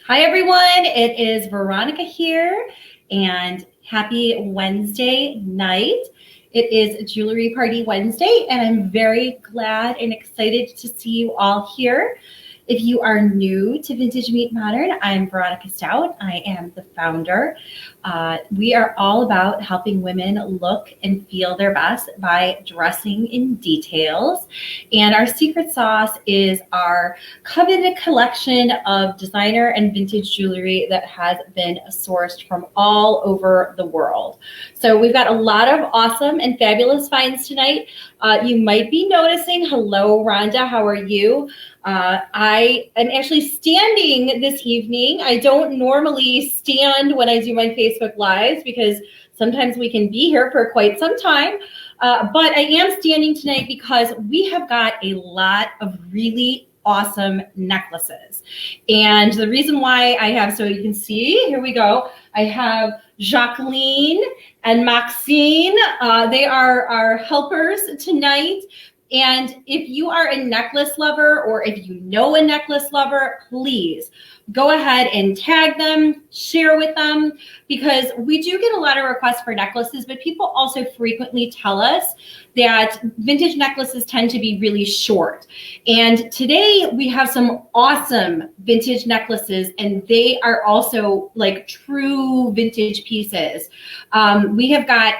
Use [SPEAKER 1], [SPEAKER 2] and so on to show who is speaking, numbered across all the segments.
[SPEAKER 1] Hi, everyone. It is Veronica here, and happy Wednesday night. It is Jewelry Party Wednesday, and I'm very glad and excited to see you all here. If you are new to Vintage Meet Modern, I'm Veronica Stout. I am the founder. We are all about helping women look and feel their best by dressing in details. And our secret sauce is our coveted collection of designer and vintage jewelry that has been sourced from all over the world. So we've got a lot of awesome and fabulous finds tonight. You might be noticing, hello, Rhonda, how are you? I am actually standing this evening. I don't normally stand when I do my Facebook Lives because sometimes we can be here for quite some time. But I am standing tonight because we have got a lot of really awesome necklaces. And the reason why I have, so you can see, here we go. I have Jacqueline and Maxine. They are our helpers tonight. And if you are a necklace lover or if you know a necklace lover, please go ahead and tag them, share with them, because we do get a lot of requests for necklaces, but people also frequently tell us that vintage necklaces tend to be really short. And today we have some awesome vintage necklaces, and they are also like true vintage pieces. We have got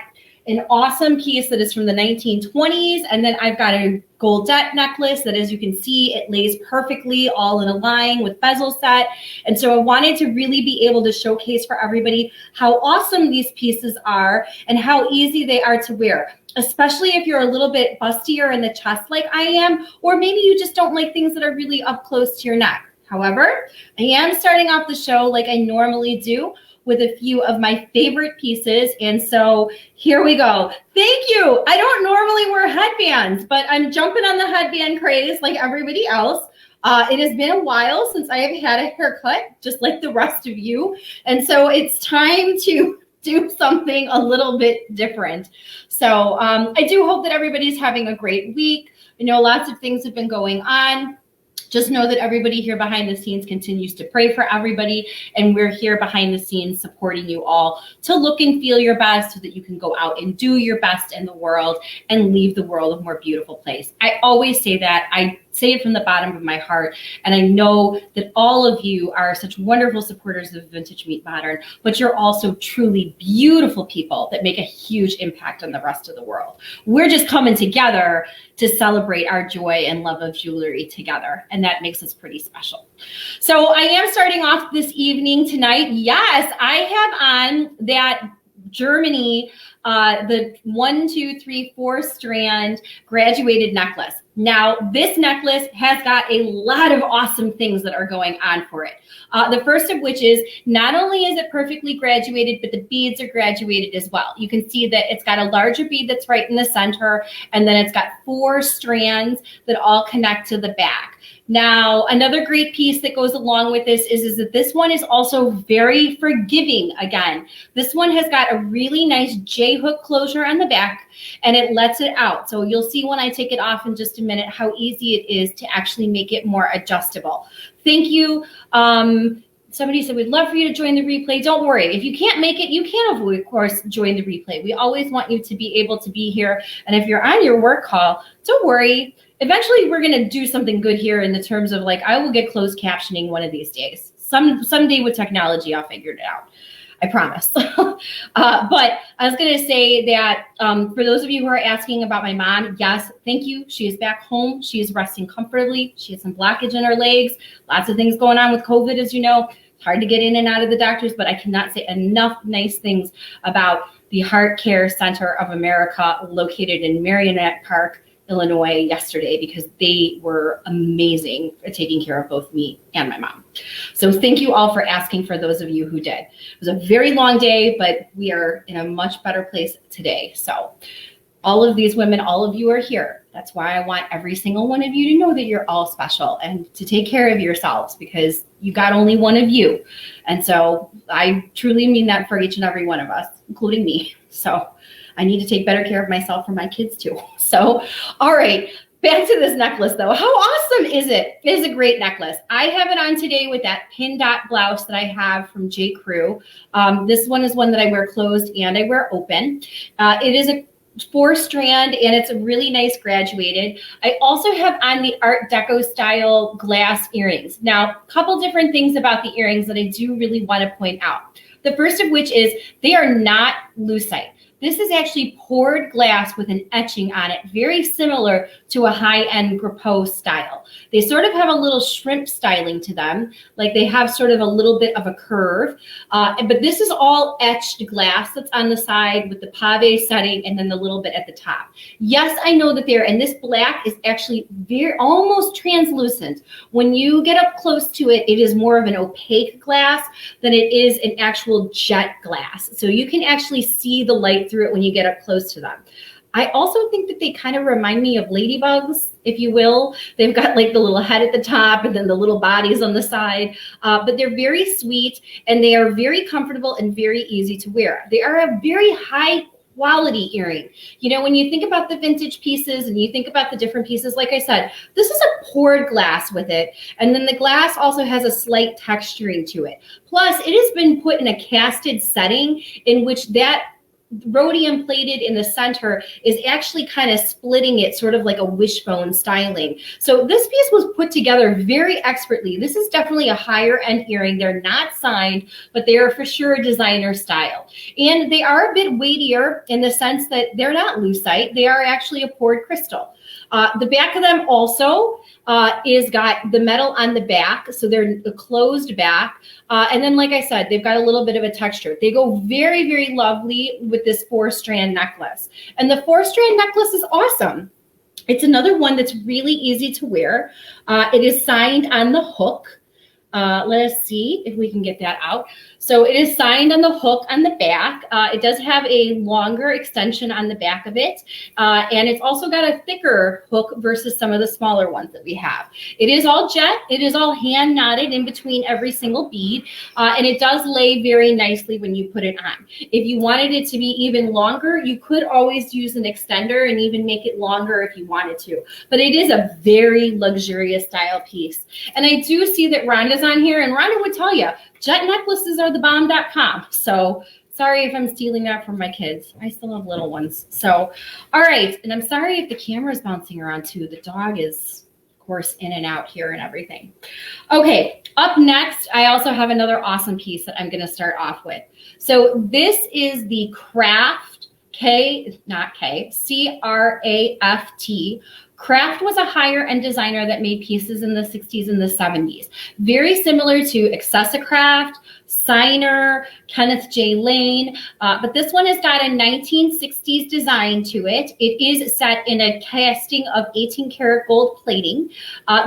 [SPEAKER 1] an awesome piece that is from the 1920s. And then I've got a goldette necklace that, as you can see, it lays perfectly all in a line with bezel set. And so I wanted to really be able to showcase for everybody how awesome these pieces are and how easy they are to wear, especially if you're a little bit bustier in the chest like I am, or maybe you just don't like things that are really up close to your neck. However, I am starting off the show like I normally do, with a few of my favorite pieces. And so here we go. Thank you. I don't normally wear headbands, but I'm jumping on the headband craze like everybody else. It has been a while since I have had a haircut, just like the rest of you. And so it's time to do something a little bit different. So I do hope that everybody's having a great week. I know lots of things have been going on. Just know that everybody here behind the scenes continues to pray for everybody, and we're here behind the scenes supporting you all to look and feel your best so that you can go out and do your best in the world and leave the world a more beautiful place. I always say that. I say it from the bottom of my heart, and I know that all of you are such wonderful supporters of Vintage Meet Modern, but you're also truly beautiful people that make a huge impact on the rest of the world. We're just coming together to celebrate our joy and love of jewelry together, and that makes us pretty special. So I am starting off this evening tonight. Yes, I have on that Germany, the 1, 2, 3, 4 strand graduated necklace. Now, this necklace has got a lot of awesome things that are going on for it. The first of which is not only is it perfectly graduated, but the beads are graduated as well. You can see that it's got a larger bead that's right in the center, and then it's got 4 strands that all connect to the back. Now, another great piece that goes along with this is that this one is also very forgiving again. This one has got a really nice J-hook closure on the back, and it lets it out. So you'll see when I take it off in just a minute how easy it is to actually make it more adjustable. Thank you. Somebody said, we'd love for you to join the replay. Don't worry. If you can't make it, you can, of course, join the replay. We always want you to be able to be here. And if you're on your work call, don't worry. Eventually, we're going to do something good here in the terms of, like, I will get closed captioning one of these days. Someday with technology, I'll figure it out. I promise. But I was going to say that for those of you who are asking about my mom, yes, thank you. She is back home. She is resting comfortably. She has some blockage in her legs. Lots of things going on with COVID, as you know. It's hard to get in and out of the doctors, but I cannot say enough nice things about the Heart Care Center of America located in Marionette Park, Illinois yesterday, because they were amazing at taking care of both me and my mom. So thank you all for asking, for those of you who did. It was a very long day, but we are in a much better place today. So all of these women, all of you are here. That's why I want every single one of you to know that you're all special and to take care of yourselves, because you got only one of you. And so I truly mean that for each and every one of us, including me. So I need to take better care of myself and my kids too. So, all right, Back to this necklace though. How awesome is it? It is a great necklace. I have it on today with that pin dot blouse that I have from J. Crew. This one is one that I wear closed and I wear open. It is a 4-strand and it's a really nice graduated. I also have on the Art Deco style glass earrings. Now, a couple different things about the earrings that I do really want to point out. The first of which is they are not lucite. This is actually poured glass with an etching on it, very similar to a high-end Grappo style. They sort of have a little shrimp styling to them, like they have sort of a little bit of a curve. But this is all etched glass that's on the side with the pave setting and then the little bit at the top. Yes, I know that and this black is actually almost translucent. When you get up close to it, it is more of an opaque glass than it is an actual jet glass. So you can actually see the light through it when you get up close to them. I also think that they kind of remind me of ladybugs, if you will. They've got like the little head at the top and then the little bodies on the side, but they're very sweet and they are very comfortable and very easy to wear. They are a very high quality earring. You know, when you think about the vintage pieces and you think about the different pieces, like I said, this is a poured glass with it. And then the glass also has a slight texturing to it. Plus, it has been put in a casted setting in which that rhodium plated in the center is actually kind of splitting it, sort of like a wishbone styling. So this piece was put together very expertly. This is definitely a higher end earring. They're not signed, but they are for sure designer style. And they are a bit weightier in the sense that they're not lucite. They are actually a poured crystal. The back of them also is got the metal on the back, so they're a closed back. And then, like I said, they've got a little bit of a texture. They go very, very lovely with this 4-strand necklace. And the 4-strand necklace is awesome. It's another one that's really easy to wear. It is signed on the hook. Let us see if we can get that out. So it is signed on the hook on the back. It does have a longer extension on the back of it. And it's also got a thicker hook versus some of the smaller ones that we have. It is all jet. It is all hand knotted in between every single bead. And it does lay very nicely when you put it on. If you wanted it to be even longer, you could always use an extender and even make it longer if you wanted to. But it is a very luxurious style piece. And I do see that Rhonda's on here, and Rhonda would tell you, jet necklaces are the bomb.com. So sorry if I'm stealing that from my kids. I still have little ones. So, all right. And I'm sorry if the camera is bouncing around too. The dog is, of course, in and out here and everything. Okay. Up next, I also have another awesome piece that I'm going to start off with. So this is the Craft, C-R-A-F-T. Craft was a higher end designer that made pieces in the 60s and the 70s. Very similar to Accessicraft, Signer, Kenneth J. Lane, but this one has got a 1960s design to it. It is set in a casting of 18 karat gold plating.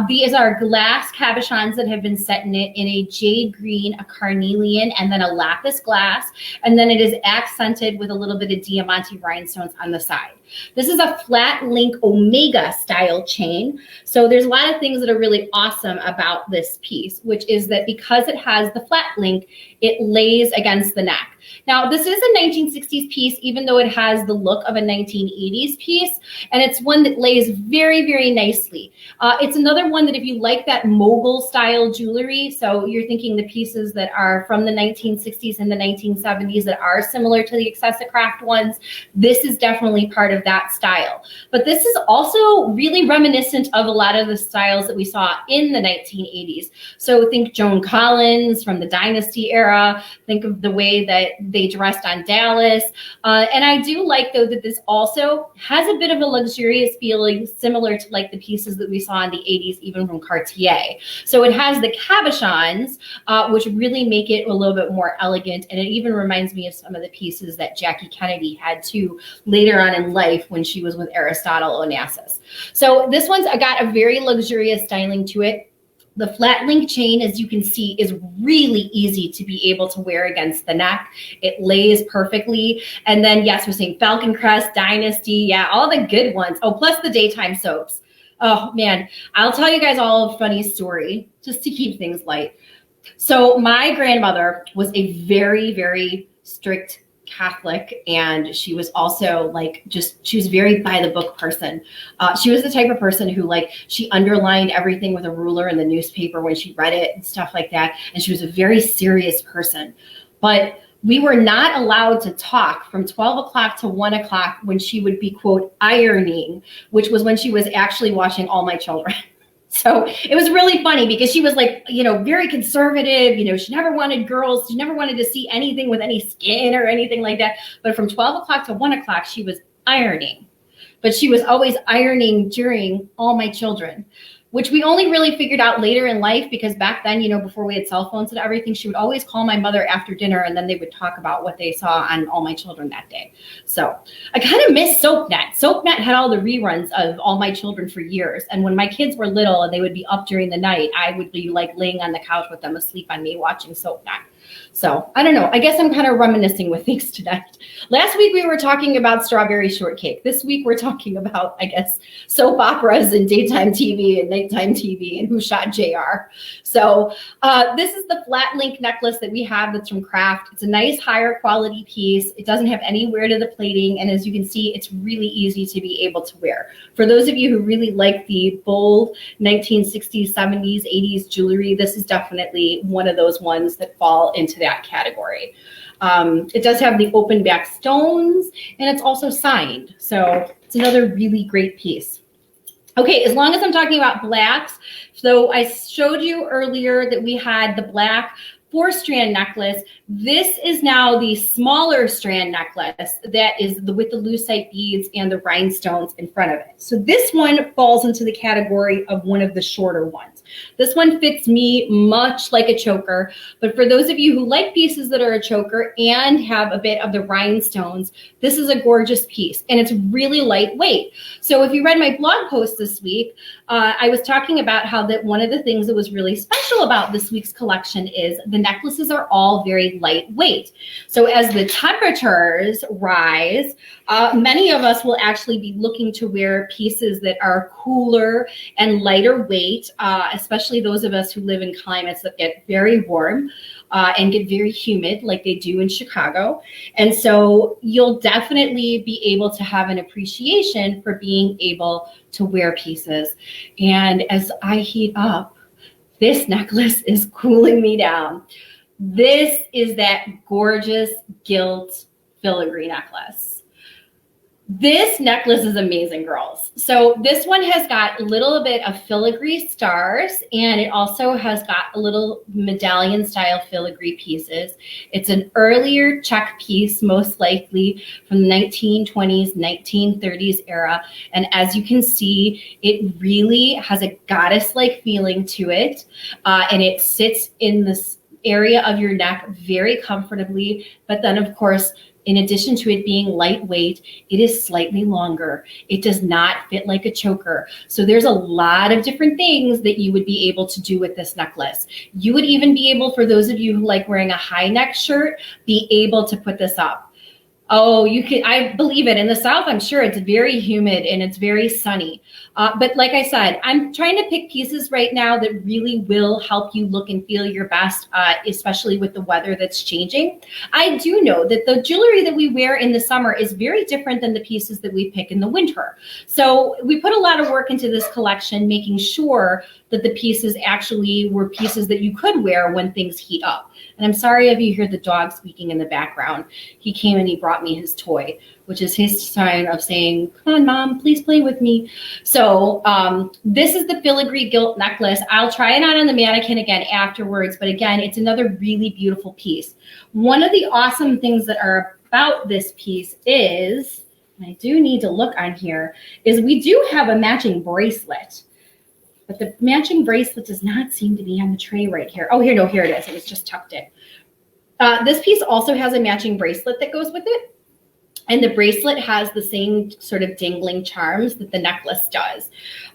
[SPEAKER 1] These are glass cabochons that have been set in it in a jade green, a carnelian, and then a lapis glass. And then it is accented with a little bit of diamante rhinestones on the side. This is a flat link Omega style chain. So there's a lot of things that are really awesome about this piece, which is that because it has the flat link, it lays against the neck. Now, this is a 1960s piece, even though it has the look of a 1980s piece, and it's one that lays very, very nicely. It's another one that if you like that mogul style jewelry, so you're thinking the pieces that are from the 1960s and the 1970s that are similar to the Accessicraft ones, this is definitely part of that style. But this is also really reminiscent of a lot of the styles that we saw in the 1980s. So think Joan Collins from the Dynasty era, think of the way that they dressed on Dallas. And I do like, though, that this also has a bit of a luxurious feeling similar to like the pieces that we saw in the 80s, even from Cartier. So it has the cabochons, which really make it a little bit more elegant. And it even reminds me of some of the pieces that Jackie Kennedy had too later on in life when she was with Aristotle Onassis. So this one's got a very luxurious styling to it. The flat link chain, as you can see, is really easy to be able to wear against the neck. It lays perfectly. And then, yes, we're saying Falcon Crest, Dynasty, yeah, all the good ones. Oh, plus the daytime soaps. Oh, man, I'll tell you guys all a funny story just to keep things light. So my grandmother was a very, very strict Catholic, and she was also like she was very by the book person. She was the type of person who like she underlined everything with a ruler in the newspaper when she read it and stuff like that. And she was a very serious person. But we were not allowed to talk from 12 o'clock to 1 o'clock when she would be, quote, ironing, which was when she was actually watching All My Children. So it was really funny because she was like, very conservative. She never wanted girls. She never wanted to see anything with any skin or anything like that. But from 12 o'clock to 1 o'clock, she was ironing. But she was always ironing during All My Children, which we only really figured out later in life because back then, before we had cell phones and everything, she would always call my mother after dinner and then they would talk about what they saw on All My Children that day. So I kind of miss SoapNet. SoapNet had all the reruns of All My Children for years. And when my kids were little and they would be up during the night, I would be like laying on the couch with them asleep on me watching SoapNet. So I don't know. I guess I'm kind of reminiscing with things tonight. Last week we were talking about strawberry shortcake. This week we're talking about, I guess, soap operas and daytime TV and nighttime TV and Who Shot JR. So this is the flat link necklace that we have that's from Kraft. It's a nice higher quality piece. It doesn't have any wear to the plating. And as you can see, it's really easy to be able to wear. For those of you who really like the bold 1960s, 70s, 80s jewelry, this is definitely one of those ones that fall into that category. It does have the open back stones and it's also signed. So it's another really great piece. Okay, as long as I'm talking about blacks, so I showed you earlier that we had the black 4-strand necklace. This is now the smaller strand necklace that is with the lucite beads and the rhinestones in front of it. So this one falls into the category of one of the shorter ones. This one fits me much like a choker, but for those of you who like pieces that are a choker and have a bit of the rhinestones, this is a gorgeous piece and it's really lightweight. So if you read my blog post this week, I was talking about how that one of the things that was really special about this week's collection is the necklaces are all very lightweight. So as the temperatures rise, many of us will actually be looking to wear pieces that are cooler and lighter weight, especially those of us who live in climates that get very warm and get very humid like they do in Chicago. And so you'll definitely be able to have an appreciation for being able to wear pieces. And as I heat up, this necklace is cooling me down. This is that gorgeous gilt filigree necklace. This necklace is amazing, girls. So this one has got a little bit of filigree stars, and it also has got a little medallion style filigree pieces. It's an earlier Czech piece, most likely from the 1920s, 1930s era. And as you can see, it really has a goddess-like feeling to it. And it sits in this area of your neck very comfortably. But then, of course, in addition to it being lightweight, it is slightly longer. It does not fit like a choker. So there's a lot of different things that you would be able to do with this necklace. You would even be able, for those of you who like wearing a high neck shirt, be able to put this up. Oh, you can, I believe it. In the South, I'm sure it's very humid and it's very sunny. But like I said, I'm trying to pick pieces right now that really will help you look and feel your best, especially with the weather that's changing. I do know that the jewelry that we wear in the summer is very different than the pieces that we pick in the winter. So we put a lot of work into this collection, making sure that the pieces actually were pieces that you could wear when things heat up. And I'm sorry if you hear the dog squeaking in the background. He came and he brought me his toy, which is his sign of saying, come on, Mom, please play with me. So this is the filigree gilt necklace. I'll try it on the mannequin again afterwards. But again, it's another really beautiful piece. One of the awesome things that are about this piece is, and I do need to look on here, is we do have a matching bracelet. But the matching bracelet does not seem to be on the tray right here. Oh, here, no, here it is. It was just tucked in. This piece also has a matching bracelet that goes with it. And the bracelet has the same sort of dangling charms that the necklace does.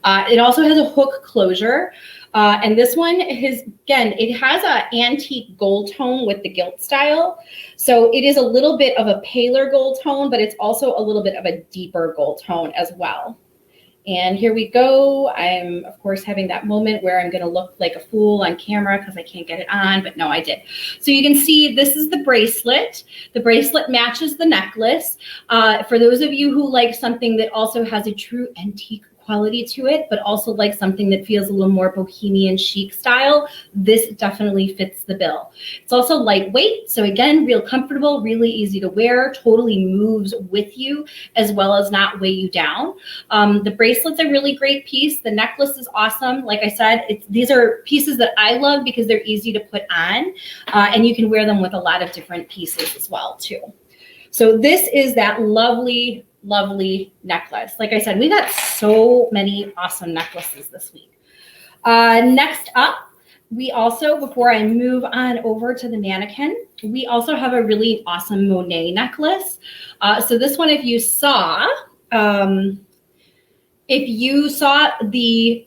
[SPEAKER 1] It also has a hook closure. And this one is, again, it has an antique gold tone with the gilt style. So it is a little bit of a paler gold tone, but it's also a little bit of a deeper gold tone as well. And here we go. I'm, of course, having that moment where I'm going to look like a fool on camera because I can't get it on, but no, I did. So you can see this is the bracelet. The bracelet matches the necklace. For those of you who like something that also has a true antique quality to it, but also like something that feels a little more bohemian chic style, this definitely fits the bill. It's also lightweight, so again, real comfortable, really easy to wear, totally moves with you as well as not weigh you down. The bracelet's a really great piece. The necklace is awesome. Like I said, these are pieces that I love because they're easy to put on, and you can wear them with a lot of different pieces as well too. So this is that lovely necklace. Like I said, we got so many awesome necklaces this week. Next up, we also, before I move on over to the mannequin, we also have a really awesome Monet necklace. So this one, if you saw the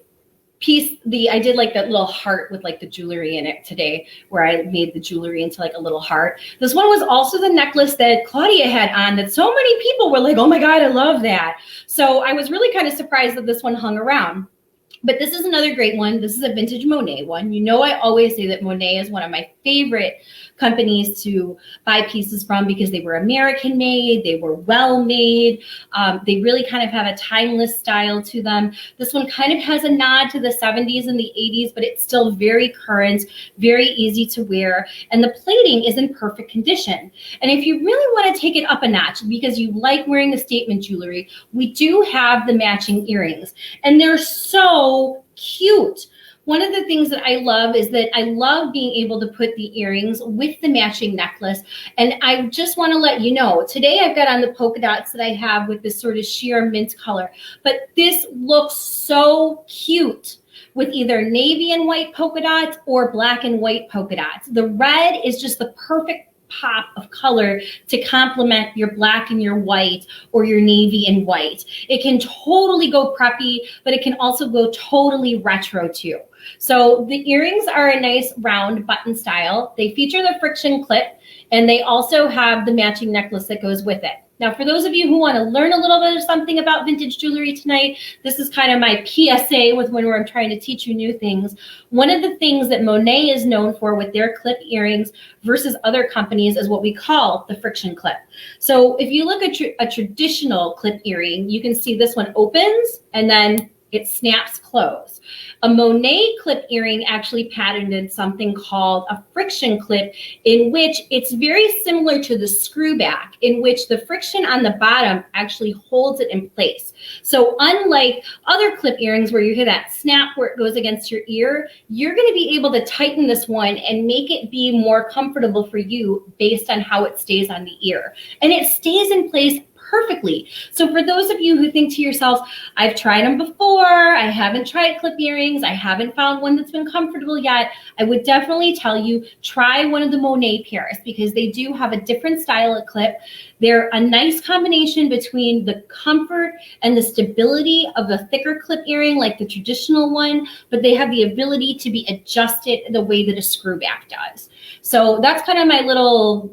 [SPEAKER 1] piece, I did like that little heart with like the jewelry in it today, where I made the jewelry into like a little heart. This one was also the necklace that Claudia had on that so many people were like, oh my God, I love that. So I was really kind of surprised that this one hung around. But this is another great one. This is a vintage Monet one. You know, I always say that Monet is one of my favorite companies to buy pieces from because they were American made, they were well made, they really kind of have a timeless style to them. This one kind of has a nod to the 70s and the 80s, but it's still very current, very easy to wear, and the plating is in perfect condition. And if you really want to take it up a notch because you like wearing the statement jewelry, we do have the matching earrings, and they're so cute. One of the things that I love is that I love being able to put the earrings with the matching necklace. And I just want to let you know, today I've got on the polka dots that I have with this sort of sheer mint color, but this looks so cute with either navy and white polka dots or black and white polka dots. The red is just the perfect pop of color to complement your black and your white or your navy and white. It can totally go preppy, but it can also go totally retro too. So the earrings are a nice round button style. They feature the friction clip, and they also have the matching necklace that goes with it. Now, for those of you who want to learn a little bit of something about vintage jewelry tonight, this is kind of my PSA with when I'm trying to teach you new things. One of the things that Monet is known for with their clip earrings versus other companies is what we call the friction clip. So if you look at a traditional clip earring, you can see this one opens and then it snaps closed. A Monet clip earring actually patented something called a friction clip, in which it's very similar to the screw back, in which the friction on the bottom actually holds it in place. So unlike other clip earrings where you hear that snap where it goes against your ear, you're going to be able to tighten this one and make it be more comfortable for you based on how it stays on the ear. And it stays in place perfectly. So for those of you who think to yourselves, I've tried them before, I haven't tried clip earrings, I haven't found one that's been comfortable yet, I would definitely tell you, try one of the Monet pairs because they do have a different style of clip. They're a nice combination between the comfort and the stability of a thicker clip earring like the traditional one, but they have the ability to be adjusted the way that a screw back does. So that's kind of my little,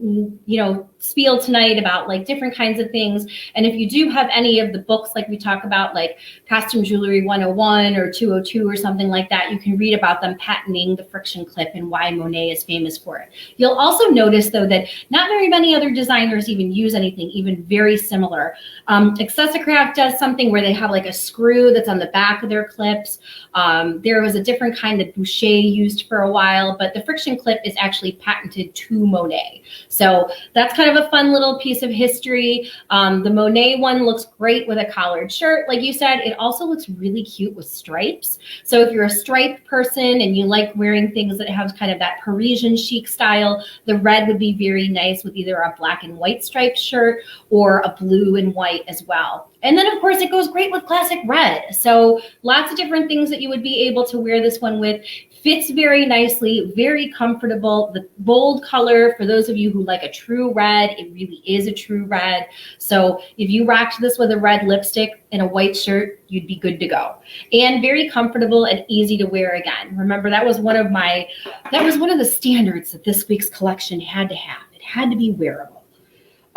[SPEAKER 1] spiel tonight about like different kinds of things. And if you do have any of the books like we talk about, like Costume Jewelry 101 or 202 or something like that, you can read about them patenting the friction clip and why Monet is famous for it. You'll also notice though that not very many other designers even use anything even very similar. Accessicraft does something where they have like a screw that's on the back of their clips. There was a different kind that Boucher used for a while, but the friction clip is actually patented to Monet. So that's kind of a fun little piece of history. The Monet one looks great with a collared shirt. Like you said, it also looks really cute with stripes. So if you're a striped person and you like wearing things that have kind of that Parisian chic style, the red would be very nice with either a black and white striped shirt or a blue and white as well. And then, of course, it goes great with classic red. So lots of different things that you would be able to wear this one with. Fits very nicely, very comfortable. The bold color, for those of you who like a true red, it really is a true red. So if you rocked this with a red lipstick and a white shirt, you'd be good to go. And very comfortable and easy to wear again. Remember, that was one of the standards that this week's collection had to have. It had to be wearable.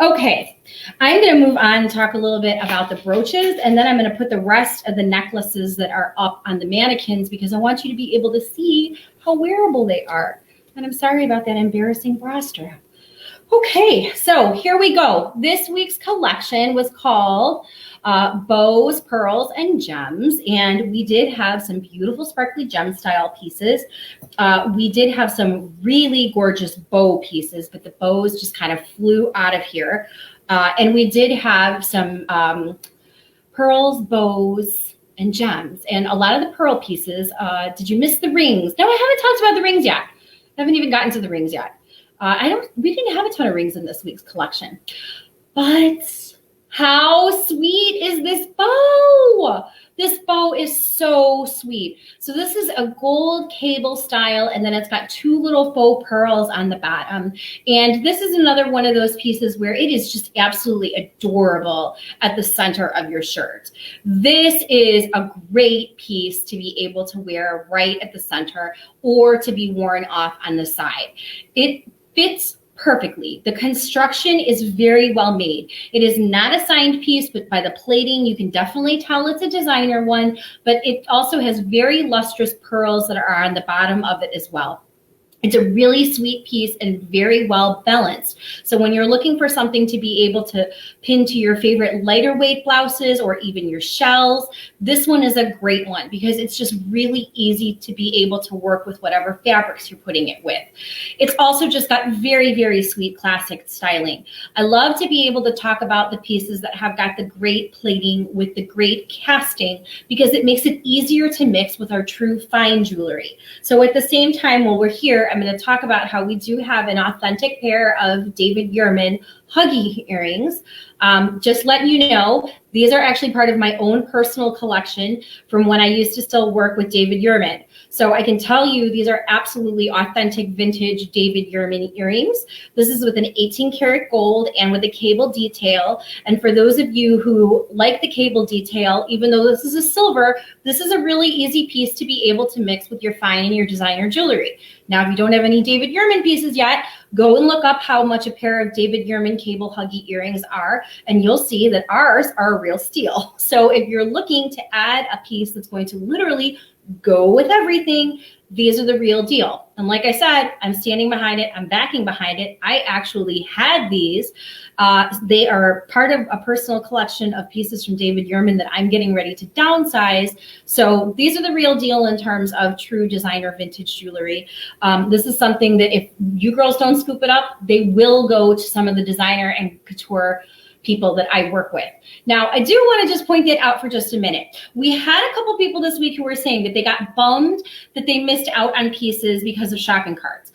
[SPEAKER 1] Okay, I'm going to move on and talk a little bit about the brooches, and then I'm going to put the rest of the necklaces that are up on the mannequins because I want you to be able to see how wearable they are. And I'm sorry about that embarrassing bra strap. Okay, so here we go. This week's collection was called Bows, Pearls, and Gems, and we did have some beautiful sparkly gem style pieces. We did have some really gorgeous bow pieces, but the bows just kind of flew out of here. And we did have some pearls, bows, and gems. And a lot of the pearl pieces, did you miss the rings? No, I haven't talked about the rings yet. I haven't even gotten to the rings yet. We didn't have a ton of rings in this week's collection, but how sweet is this bow? This bow is so sweet. So this is a gold cable style, and then it's got two little faux pearls on the bottom. And this is another one of those pieces where it is just absolutely adorable at the center of your shirt. This is a great piece to be able to wear right at the center or to be worn off on the side. It fits perfectly. The construction is very well made. It is not a signed piece, but by the plating, you can definitely tell it's a designer one, but it also has very lustrous pearls that are on the bottom of it as well. It's a really sweet piece and very well balanced. So when you're looking for something to be able to pin to your favorite lighter weight blouses or even your shells, this one is a great one because it's just really easy to be able to work with whatever fabrics you're putting it with. It's also just got very, very sweet classic styling. I love to be able to talk about the pieces that have got the great plating with the great casting because it makes it easier to mix with our true fine jewelry. So at the same time, while we're here, I'm going to talk about how we do have an authentic pair of David Yurman Huggy earrings. Just letting you know, these are actually part of my own personal collection from when I used to still work with David Yurman. So I can tell you these are absolutely authentic vintage David Yurman earrings. This is with an 18 karat gold and with a cable detail. And for those of you who like the cable detail, even though this is a silver, this is a really easy piece to be able to mix with your fine and your designer jewelry. Now, if you don't have any David Yurman pieces yet, go and look up how much a pair of David Yurman cable huggy earrings are, and you'll see that ours are a real steal. So if you're looking to add a piece that's going to literally go with everything, these are the real deal. And like I said, I'm standing behind it. I'm backing behind it. I actually had these. They are part of a personal collection of pieces from David Yurman that I'm getting ready to downsize. So these are the real deal in terms of true designer vintage jewelry. This is something that if you girls don't scoop it up, they will go to some of the designer and couture people that I work with. Now, I do want to just point that out for just a minute. We had a couple people this week who were saying that they got bummed that they missed out on pieces because of shopping carts.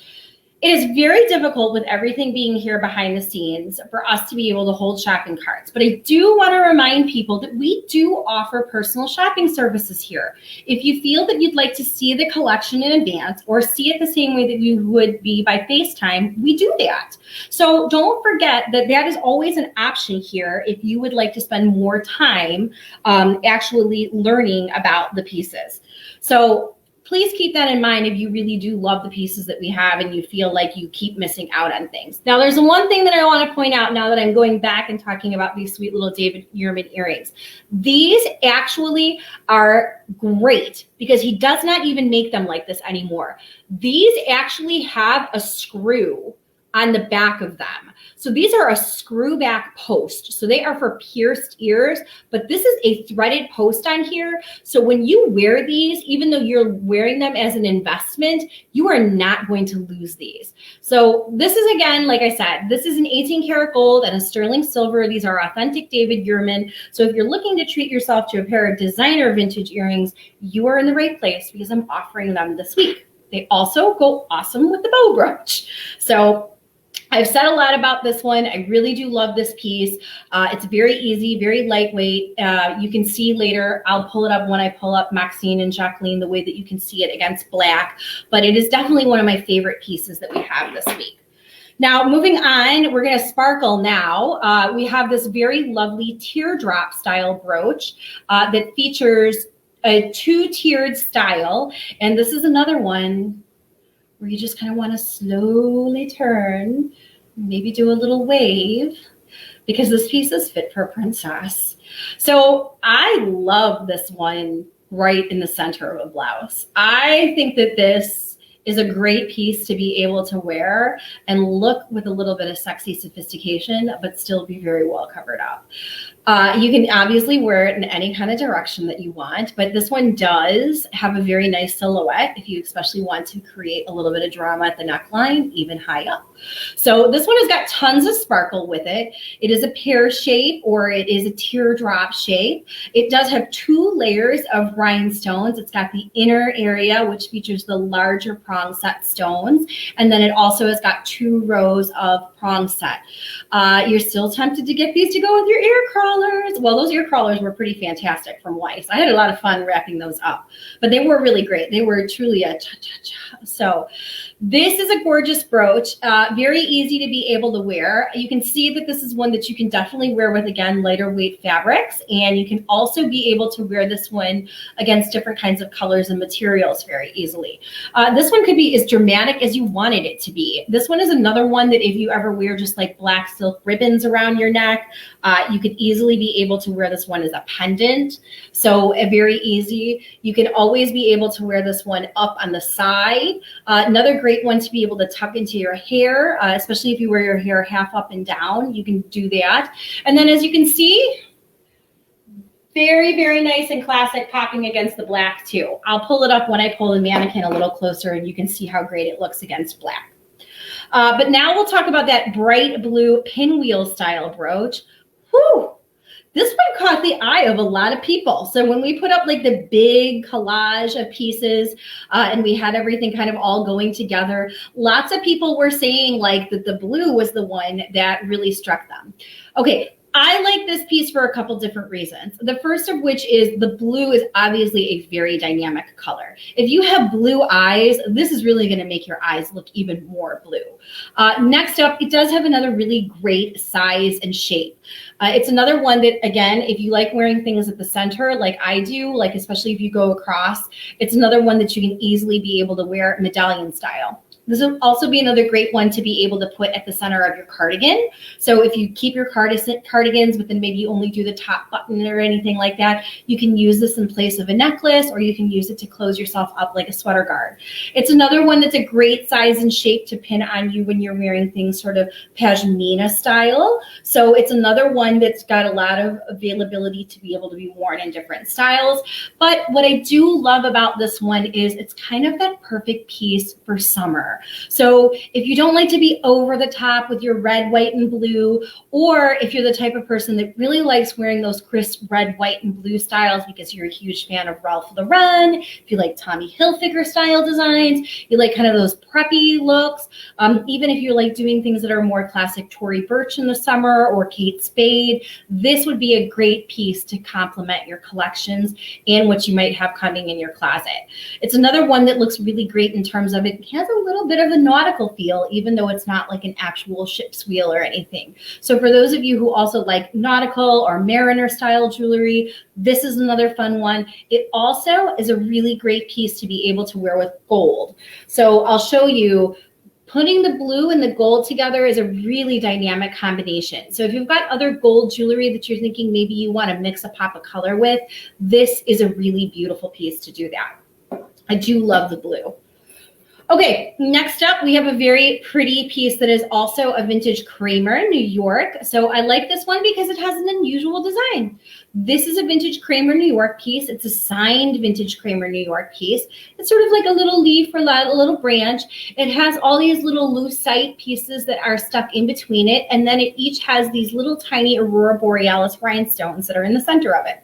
[SPEAKER 1] It is very difficult with everything being here behind the scenes for us to be able to hold shopping carts. But I do want to remind people that we do offer personal shopping services here. If you feel that you'd like to see the collection in advance or see it the same way that you would be by FaceTime, we do that. So don't forget that that is always an option here if you would like to spend more time actually learning about the pieces. So please keep that in mind if you really do love the pieces that we have and you feel like you keep missing out on things. Now, there's one thing that I want to point out now that I'm going back and talking about these sweet little David Yurman earrings. These actually are great because he does not even make them like this anymore. These actually have a screw on the back of them. So these are a screw back post. So they are for pierced ears, but this is a threaded post on here. So when you wear these, even though you're wearing them as an investment, you are not going to lose these. So this is, again, like I said, this is an 18 karat gold and a sterling silver. These are authentic David Yurman. So if you're looking to treat yourself to a pair of designer vintage earrings, you are in the right place because I'm offering them this week. They also go awesome with the bow brooch. So I've said a lot about this one. I really do love this piece. It's very easy, very lightweight. You can see later, I'll pull it up when I pull up Maxine and Jacqueline, the way that you can see it against black. But it is definitely one of my favorite pieces that we have this week. Now, moving on, we're going to sparkle now. We have this very lovely teardrop style brooch that features a two-tiered style. And this is another one where you just kind of want to slowly turn, maybe do a little wave. because this piece is fit for a princess. So I love this one right in the center of a blouse. I think that this is a great piece to be able to wear and look with a little bit of sexy sophistication, but still be very well covered up. You can obviously wear it in any kind of direction that you want, but this one does have a very nice silhouette if you especially want to create a little bit of drama at the neckline, even high up. So this one has got tons of sparkle with it. It is a pear shape, or it is a teardrop shape. It does have 2 layers of rhinestones. It's got the inner area, which features the larger prong set stones, and then it also has got 2 rows of prong set. You're still tempted to get these to go with your ear crawlers. Well, those ear crawlers were pretty fantastic from Weiss. I had a lot of fun wrapping those up, but they were really great. They were truly a cha-cha-cha. So this is a gorgeous brooch, very easy to be able to wear. You can see that this is one that you can definitely wear with, again, lighter weight fabrics, and you can also be able to wear this one against different kinds of colors and materials very easily. This one could be as dramatic as you wanted it to be. This one is another one that if you ever wear just like black silk ribbons around your neck, you could easily be able to wear this one as a pendant. So very easy. You can always be able to wear this one up on the side. Another great one to be able to tuck into your hair, especially if you wear your hair half up and down, you can do that. And then as you can see, very, very nice and classic, popping against the black too. I'll pull it up when I pull the mannequin a little closer and you can see how great it looks against black. But now we'll talk about that bright blue pinwheel style brooch. Whew. This one caught the eye of a lot of people. So when we put up like the big collage of pieces and we had everything kind of all going together, lots of people were saying like that the blue was the one that really struck them. Okay. I like this piece for a couple different reasons. The first of which is the blue is obviously a very dynamic color. If you have blue eyes, this is really going to make your eyes look even more blue. Next up, it does have another really great size and shape. It's another one that, again, if you like wearing things at the center like I do, like especially if you go across, it's another one that you can easily be able to wear medallion style. This will also be another great one to be able to put at the center of your cardigan. So if you keep your cardigans, but then maybe you only do the top button or anything like that, you can use this in place of a necklace, or you can use it to close yourself up like a sweater guard. It's another one that's a great size and shape to pin on you when you're wearing things sort of pashmina style. So it's another one that's got a lot of availability to be able to be worn in different styles. But what I do love about this one is it's kind of that perfect piece for summer. So if you don't like to be over the top with your red, white, and blue, or if you're the type of person that really likes wearing those crisp red, white, and blue styles because you're a huge fan of Ralph Lauren, if you like Tommy Hilfiger style designs, you like kind of those preppy looks, even if you're like doing things that are more classic Tory Burch in the summer or Kate Spade, this would be a great piece to complement your collections and what you might have coming in your closet. It's another one that looks really great in terms of it has a little bit of a nautical feel, even though it's not like an actual ship's wheel or anything. So for those of you who also like nautical or mariner style jewelry, this is another fun one. It also is a really great piece to be able to wear with gold. So I'll show you. Putting the blue and the gold together is a really dynamic combination. So if you've got other gold jewelry that you're thinking maybe you want to mix a pop of color with, this is a really beautiful piece to do that. I do love the blue. Okay, next up, we have a very pretty piece that is also a vintage Kramer, New York. So I like this one because it has an unusual design. This is a vintage Kramer, New York piece. It's a signed vintage Kramer, New York piece. It's sort of like a little leaf or a little branch. It has all these little lucite pieces that are stuck in between it. And then it each has these little tiny Aurora Borealis rhinestones that are in the center of it.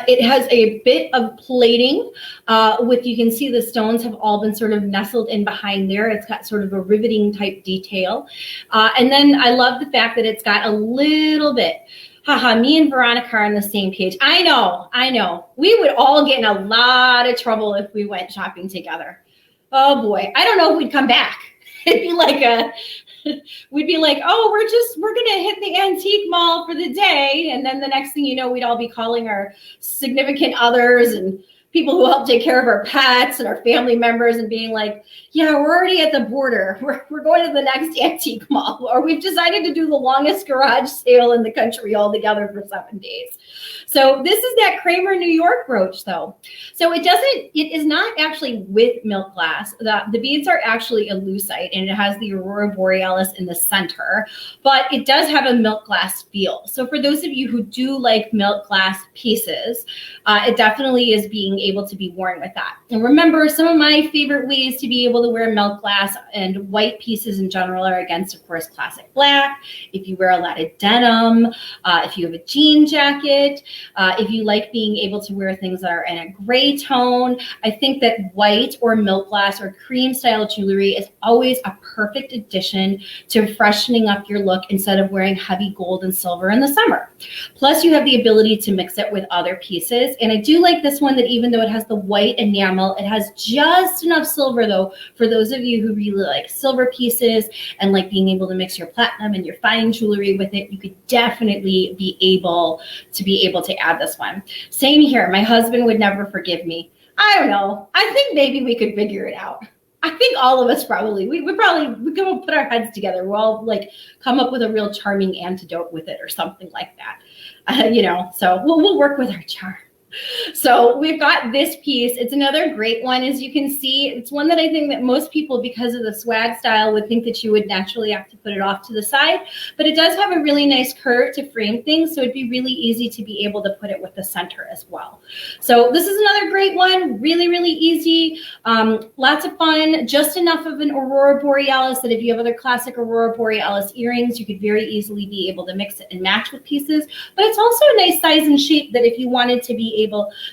[SPEAKER 1] It has a bit of plating you can see the stones have all been sort of nestled in behind there. It's got sort of a riveting type detail. And then I love the fact that it's got a little bit, me and Veronica are on the same page. I know. We would all get in a lot of trouble if we went shopping together. Oh boy, I don't know if we'd come back. It'd be like we'd be like, oh, we're gonna hit the antique mall for the day, and then the next thing you know, we'd all be calling our significant others and people who help take care of our pets and our family members and being like, yeah, we're already at the border. We're going to the next antique mall, or we've decided to do the longest garage sale in the country altogether for 7 days. So this is that Kramer, New York brooch though. So it is not actually with milk glass. The beads are actually a lucite, and it has the aurora borealis in the center, but it does have a milk glass feel. So for those of you who do like milk glass pieces, it definitely is being able to be worn with that. And remember, some of my favorite ways to be able to wear milk glass and white pieces in general are against, of course, classic black. If you wear a lot of denim, if you have a jean jacket, if you like being able to wear things that are in a gray tone, I think that white or milk glass or cream style jewelry is always a perfect addition to freshening up your look instead of wearing heavy gold and silver in the summer. Plus, you have the ability to mix it with other pieces. And I do like this one that even though it has the white enamel, it has just enough silver though, for those of you who really like silver pieces and like being able to mix your platinum and your fine jewelry with it, you could definitely be able to add this one. Same here. My husband would never forgive me. I don't know. I think maybe we could figure it out. I think all of us probably, we can put our heads together. We'll all like come up with a real charming antidote with it or something like that. So we'll work with our charm. So we've got this piece. It's another great one. As you can see, it's one that I think that most people, because of the swag style, would think that you would naturally have to put it off to the side, but it does have a really nice curve to frame things. So it'd be really easy to be able to put it with the center as well. So this is another great one. Really, really easy. Lots of fun. Just enough of an aurora borealis that if you have other classic aurora borealis earrings, you could very easily be able to mix it and match with pieces. But it's also a nice size and shape that if you wanted to be able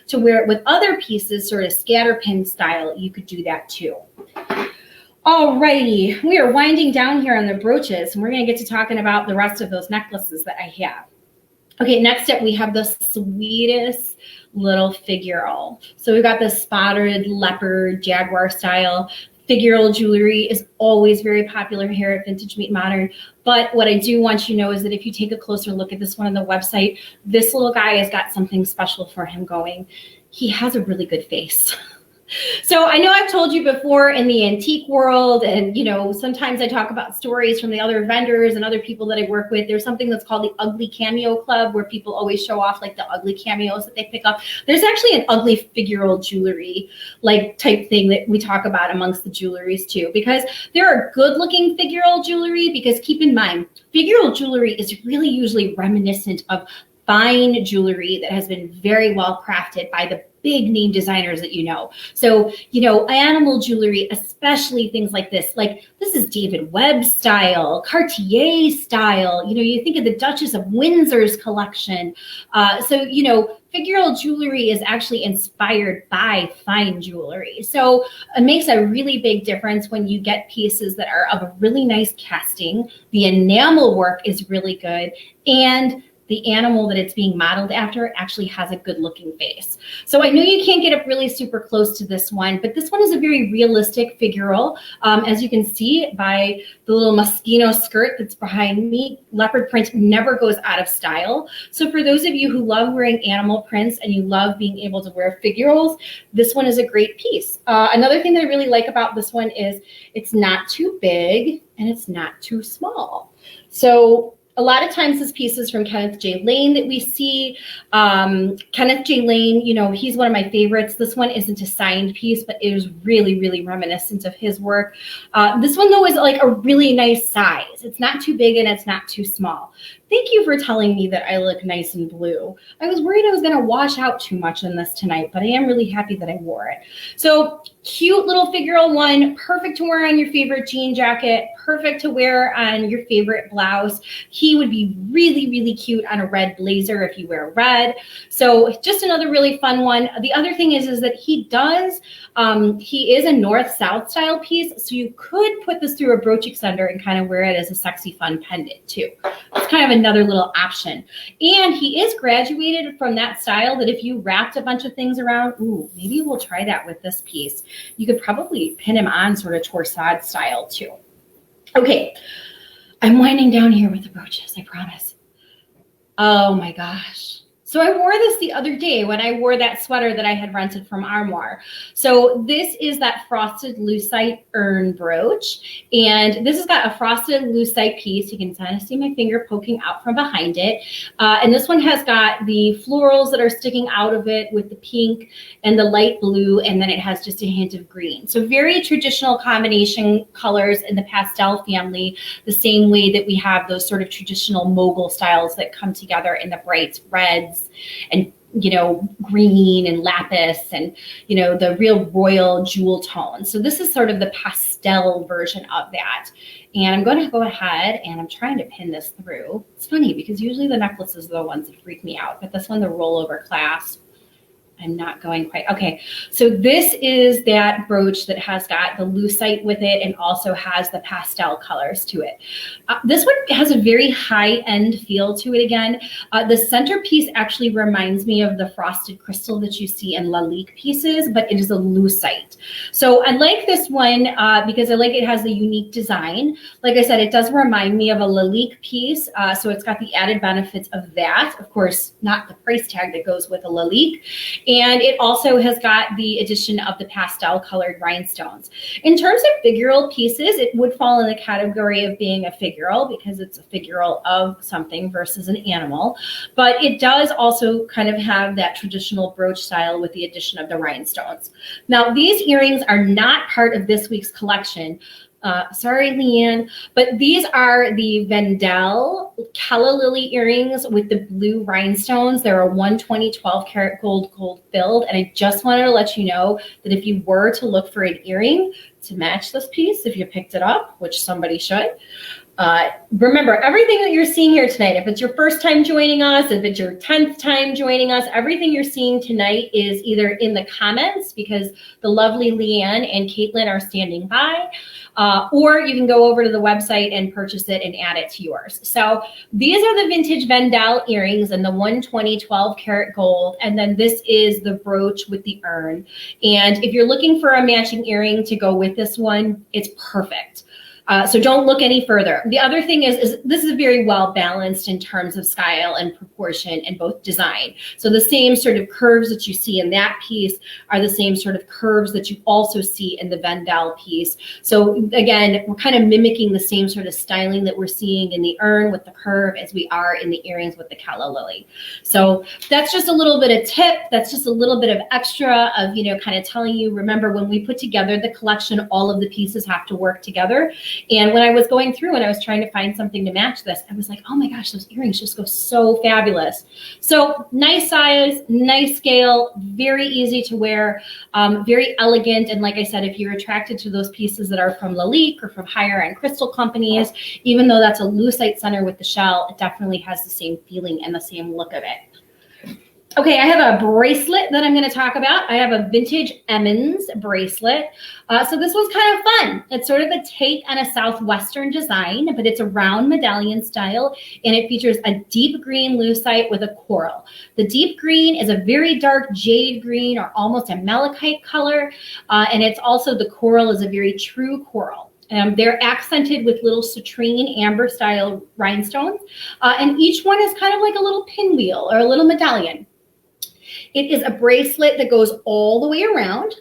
[SPEAKER 1] to wear it with other pieces, sort of scatter pin style, you could do that too. Alrighty, we are winding down here on the brooches, and we're going to get to talking about the rest of those necklaces that I have. Okay, next up we have the sweetest little figural. So we've got the spotted leopard jaguar style. Figural jewelry is always very popular here at Vintage Meet Modern. But what I do want you to know is that if you take a closer look at this one on the website, this little guy has got something special for him going. He has a really good face. So I know I've told you before in the antique world, and sometimes I talk about stories from the other vendors and other people that I work with. There's something that's called the Ugly Cameo Club, where people always show off like the ugly cameos that they pick up. There's actually an ugly figural jewelry like type thing that we talk about amongst the jewelries too, because there are good looking figural jewelry, because keep in mind, figural jewelry is really usually reminiscent of fine jewelry that has been very well crafted by the big name designers that you know. So, animal jewelry, especially things like this is David Webb style, Cartier style. You think of the Duchess of Windsor's collection. Figural jewelry is actually inspired by fine jewelry. So it makes a really big difference when you get pieces that are of a really nice casting. The enamel work is really good, and the animal that it's being modeled after actually has a good looking face. So I know you can't get up really super close to this one, but this one is a very realistic figural. As you can see by the little Moschino skirt that's behind me, leopard print never goes out of style. So for those of you who love wearing animal prints and you love being able to wear figurals, this one is a great piece. Another thing that I really like about this one is it's not too big and it's not too small. So a lot of times this piece is from Kenneth J. Lane that we see. Kenneth J. Lane, he's one of my favorites. This one isn't a signed piece, but it is really, really reminiscent of his work. This one, though, is like a really nice size. It's not too big and it's not too small. Thank you for telling me that I look nice in blue. I was worried I was going to wash out too much in this tonight, but I am really happy that I wore it. So cute little figural one, perfect to wear on your favorite jean jacket, perfect to wear on your favorite blouse. He would be really, really cute on a red blazer if you wear red. So just another really fun one. The other thing is that he is a north-south style piece, so you could put this through a brooch extender and kind of wear it as a sexy, fun pendant too. It's kind of another little option. And he is graduated from that style that if you wrapped a bunch of things around, maybe we'll try that with this piece. You could probably pin him on sort of torsade style too. Okay, I'm winding down here with the brooches, I promise. Oh my gosh. So I wore this the other day when I wore that sweater that I had rented from Armoire. So this is that frosted lucite urn brooch. And this has got a frosted lucite piece. You can kind of see my finger poking out from behind it. And this one has got the florals that are sticking out of it with the pink and the light blue. And then it has just a hint of green. So very traditional combination colors in the pastel family, the same way that we have those sort of traditional mogul styles that come together in the bright reds and green and lapis and the real royal jewel tone. So this is sort of the pastel version of that. And I'm going to go ahead and I'm trying to pin this through. It's funny because usually the necklaces are the ones that freak me out, but this one, the rollover clasp, I'm not going quite. Okay, so this is that brooch that has got the lucite with it and also has the pastel colors to it. This one has a very high-end feel to it again. The centerpiece actually reminds me of the frosted crystal that you see in Lalique pieces, but it is a lucite. So I like this one because I like it has a unique design. Like I said, it does remind me of a Lalique piece, so it's got the added benefits of that. Of course, not the price tag that goes with a Lalique. And it also has got the addition of the pastel colored rhinestones. In terms of figural pieces, it would fall in the category of being a figural because it's a figural of something versus an animal. But it does also kind of have that traditional brooch style with the addition of the rhinestones. Now, these earrings are not part of this week's collection. Sorry, Leanne, but these are the Vendel Calla Lily earrings with the blue rhinestones. They're a 120 12 karat gold filled. And I just wanted to let you know that if you were to look for an earring to match this piece, if you picked it up, which somebody should, remember everything that you're seeing here tonight, if it's your first time joining us, if it's your 10th time joining us, everything you're seeing tonight is either in the comments because the lovely Leanne and Caitlin are standing by, or you can go over to the website and purchase it and add it to yours. So these are the vintage Vendel earrings in the 120 12 karat gold. And then this is the brooch with the urn. And if you're looking for a matching earring to go with this one, it's perfect. So don't look any further. The other thing is this is very well balanced in terms of style and proportion and both design. So the same sort of curves that you see in that piece are the same sort of curves that you also see in the Vendel piece. So again, we're kind of mimicking the same sort of styling that we're seeing in the urn with the curve as we are in the earrings with the Calla Lily. So that's just a little bit of tip. That's just a little bit of extra of, kind of telling you, remember when we put together the collection, all of the pieces have to work together. And when I was going through and I was trying to find something to match this, I was like, oh my gosh, those earrings just go so fabulous. So nice size, nice scale, very easy to wear, very elegant. And like I said, if you're attracted to those pieces that are from Lalique or from higher end crystal companies, even though that's a lucite center with the shell, it definitely has the same feeling and the same look of it. Okay, I have a bracelet that I'm going to talk about. I have a vintage Emmons bracelet. So this one's kind of fun. It's sort of a take on a Southwestern design, but it's a round medallion style, and it features a deep green lucite with a coral. The deep green is a very dark jade green or almost a malachite color, and it's also the coral is a very true coral. They're accented with little citrine amber style rhinestones, and each one is kind of like a little pinwheel or a little medallion. It is a bracelet that goes all the way around.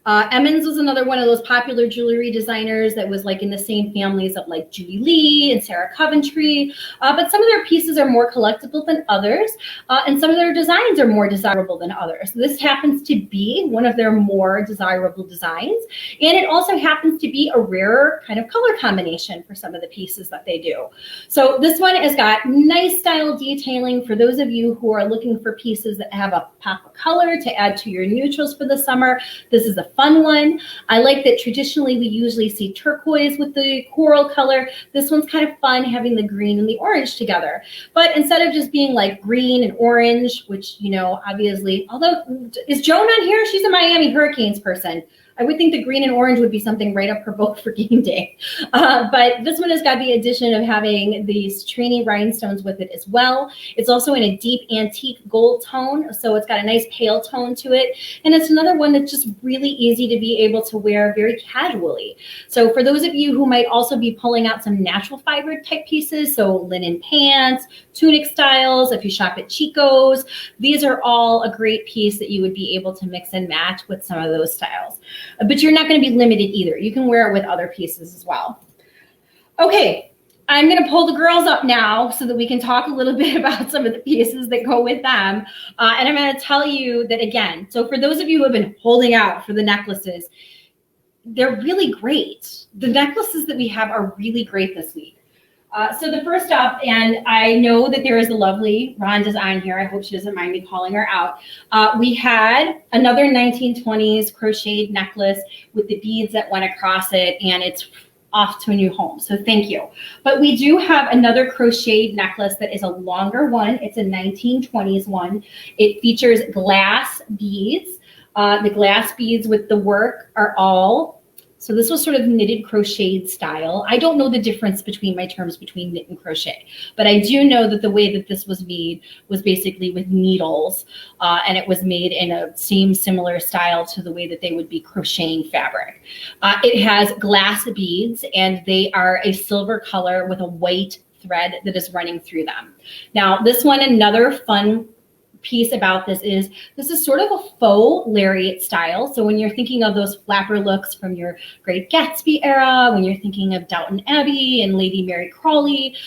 [SPEAKER 1] Emmons was another one of those popular jewelry designers that was like in the same families of like Judy Lee and Sarah Coventry. But some of their pieces are more collectible than others. And some of their designs are more desirable than others. This happens to be one of their more desirable designs. And it also happens to be a rarer kind of color combination for some of the pieces that they do. So this one has got nice style detailing for those of you who are looking for pieces that have a pop of color to add to your neutrals for the summer. This is a fun one. I like that traditionally we usually see turquoise with the coral color. This one's kind of fun having the green and the orange together. But instead of just being like green and orange, which, obviously, although, is Joan on here? She's a Miami Hurricanes person. I would think the green and orange would be something right up her boat for game day. But this one has got the addition of having these trainee rhinestones with it as well. It's also in a deep antique gold tone, so it's got a nice pale tone to it. And it's another one that's just really easy to be able to wear very casually. So for those of you who might also be pulling out some natural fiber type pieces, so linen pants, tunic styles, if you shop at Chico's, these are all a great piece that you would be able to mix and match with some of those styles. But you're not going to be limited either. You can wear it with other pieces as well. Okay, I'm going to pull the girls up now so that we can talk a little bit about some of the pieces that go with them. And I'm going to tell you that again, so for those of you who have been holding out for the necklaces, they're really great. The necklaces that we have are really great this week. So the first up, and I know that there is a lovely, Rhonda's on here. I hope she doesn't mind me calling her out. We had another 1920s crocheted necklace with the beads that went across it, and it's off to a new home. So thank you. But we do have another crocheted necklace that is a longer one. It's a 1920s one. It features glass beads. The glass beads with the work are all, so this was sort of knitted crocheted style. I don't know the difference between my terms between knit and crochet, but I do know that the way that this was made was basically with needles, and it was made in a similar style to the way that they would be crocheting fabric. It has glass beads, and they are a silver color with a white thread that is running through them. Now, this one, another fun piece about this is sort of a faux lariat style. So when you're thinking of those flapper looks from your Great Gatsby era, when you're thinking of Downton Abbey and Lady Mary Crawley,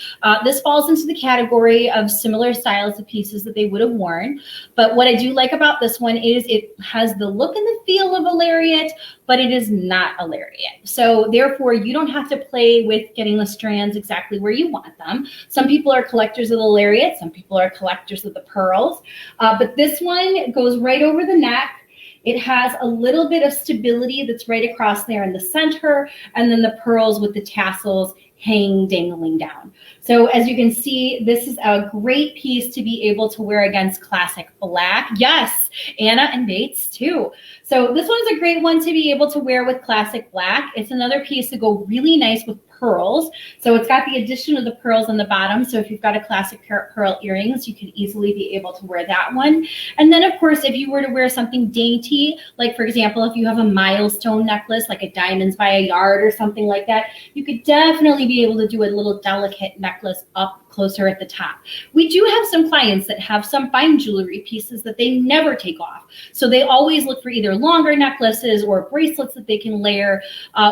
[SPEAKER 1] this falls into the category of similar styles of pieces that they would have worn. But what I do like about this one is it has the look and the feel of a lariat, but it is not a lariat. So therefore, you don't have to play with getting the strands exactly where you want them. Some people are collectors of the lariat, some people are collectors of the pearls. But this one goes right over the neck. It has a little bit of stability that's right across there in the center, and then the pearls with the tassels hanging, dangling down. So as you can see, this is a great piece to be able to wear against classic black. Yes, Anna and Bates too. So this one's a great one to be able to wear with classic black. It's another piece to go really nice with pearls. So it's got the addition of the pearls on the bottom. So if you've got a classic pair of pearl earrings, you can easily be able to wear that one. And then of course, if you were to wear something dainty, like for example, if you have a milestone necklace, like a diamonds by a yard or something like that, you could definitely be able to do a little delicate necklace up closer at the top. We do have some clients that have some fine jewelry pieces that they never take off. So they always look for either longer necklaces or bracelets that they can layer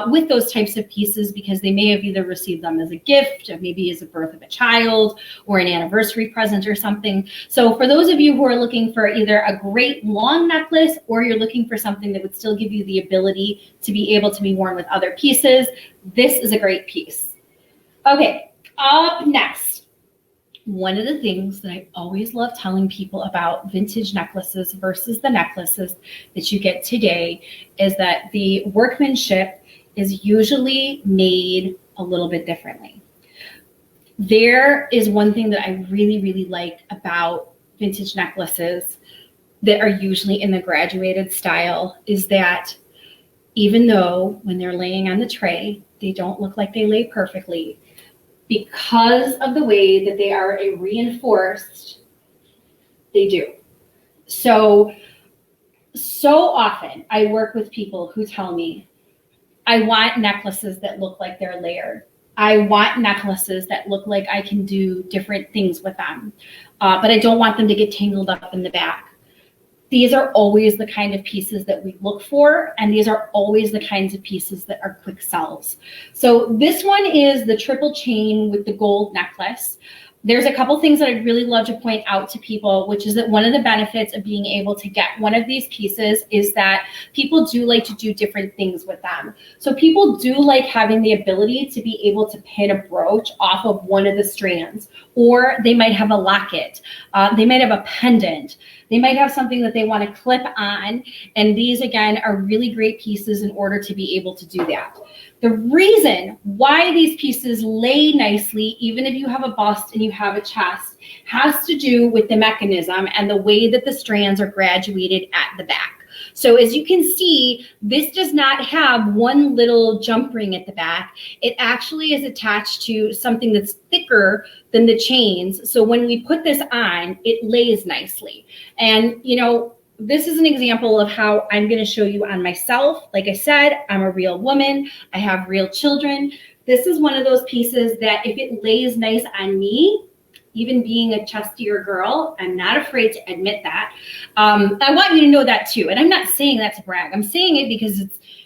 [SPEAKER 1] with those types of pieces, because they may have either received them as a gift, or maybe as a birth of a child or an anniversary present or something. So for those of you who are looking for either a great long necklace, or you're looking for something that would still give you the ability to be able to be worn with other pieces, this is a great piece. Okay, up next. One of the things that I always love telling people about vintage necklaces versus the necklaces that you get today is that the workmanship is usually made a little bit differently. There is one thing that I really, really like about vintage necklaces that are usually in the graduated style is that even though when they're laying on the tray, they don't look like they lay perfectly, because of the way that they are reinforced, they do. So often I work with people who tell me, I want necklaces that look like they're layered. I want necklaces that look like I can do different things with them, but I don't want them to get tangled up in the back. These are always the kind of pieces that we look for, and these are always the kinds of pieces that are quick sells. So this one is the triple chain with the gold necklace. There's a couple things that I'd really love to point out to people, which is that one of the benefits of being able to get one of these pieces is that people do like to do different things with them. So people do like having the ability to be able to pin a brooch off of one of the strands, or they might have a locket. They might have a pendant. They might have something that they want to clip on. And these, again, are really great pieces in order to be able to do that. The reason why these pieces lay nicely, even if you have a bust and you have a chest, has to do with the mechanism and the way that the strands are graduated at the back. So as you can see, this does not have one little jump ring at the back. It actually is attached to something that's thicker than the chains. So when we put this on, it lays nicely. And, you know, this is an example of how I'm going to show you on myself. Like I said, I'm a real woman. I have real children. This is one of those pieces that if it lays nice on me, even being a chustier girl, I'm not afraid to admit that. I want you to know that too. And I'm not saying that to brag. I'm saying it because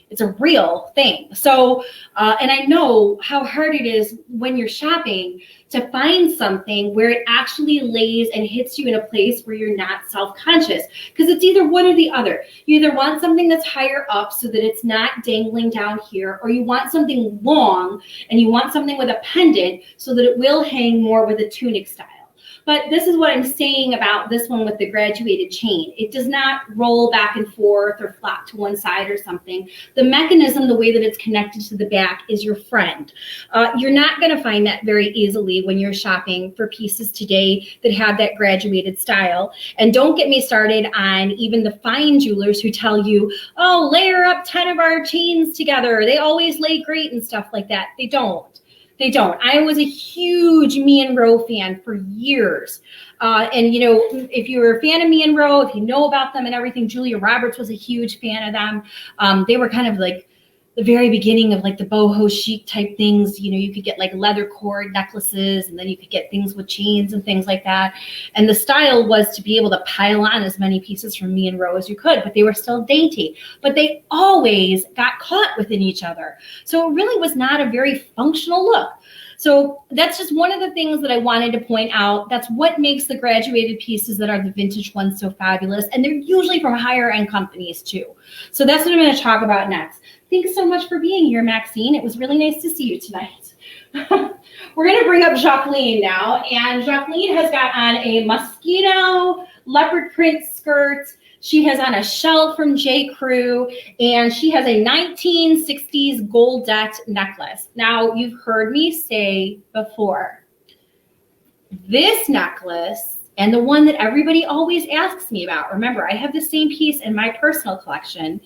[SPEAKER 1] it's a real thing. So, and I know how hard it is when you're shopping to find something where it actually lays and hits you in a place where you're not self-conscious, because it's either one or the other. You either want something that's higher up so that it's not dangling down here, or you want something long and you want something with a pendant so that it will hang more with a tunic style. But this is what I'm saying about this one with the graduated chain. It does not roll back and forth or flop to one side or something. The mechanism, the way that it's connected to the back, is your friend. You're not going to find that very easily when you're shopping for pieces today that have that graduated style. And don't get me started on even the fine jewelers who tell you, oh, layer up 10 of our chains together. They always lay great and stuff like that. They don't. They don't. I was a huge Me and Roe fan for years. And, you know, if you're a fan of Me and Roe, if you know about them and everything, Julia Roberts was a huge fan of them. They were kind of like the very beginning of like the boho chic type things. You know, you could get like leather cord necklaces, and then you could get things with chains and things like that. And the style was to be able to pile on as many pieces from Me and Roe as you could, but they were still dainty. But they always got caught within each other. So it really was not a very functional look. So that's just one of the things that I wanted to point out. That's what makes the graduated pieces that are the vintage ones so fabulous. And they're usually from higher end companies too. So that's what I'm going to talk about next. Thanks so much for being here, Maxine. It was really nice to see you tonight. We're going to bring up Jacqueline now. And Jacqueline has got on a mosquito leopard print skirt. She has on a shell from J. Crew, and she has a 1960s goldette necklace. Now, you've heard me say before, this necklace and the one that everybody always asks me about, remember, I have the same piece in my personal collection.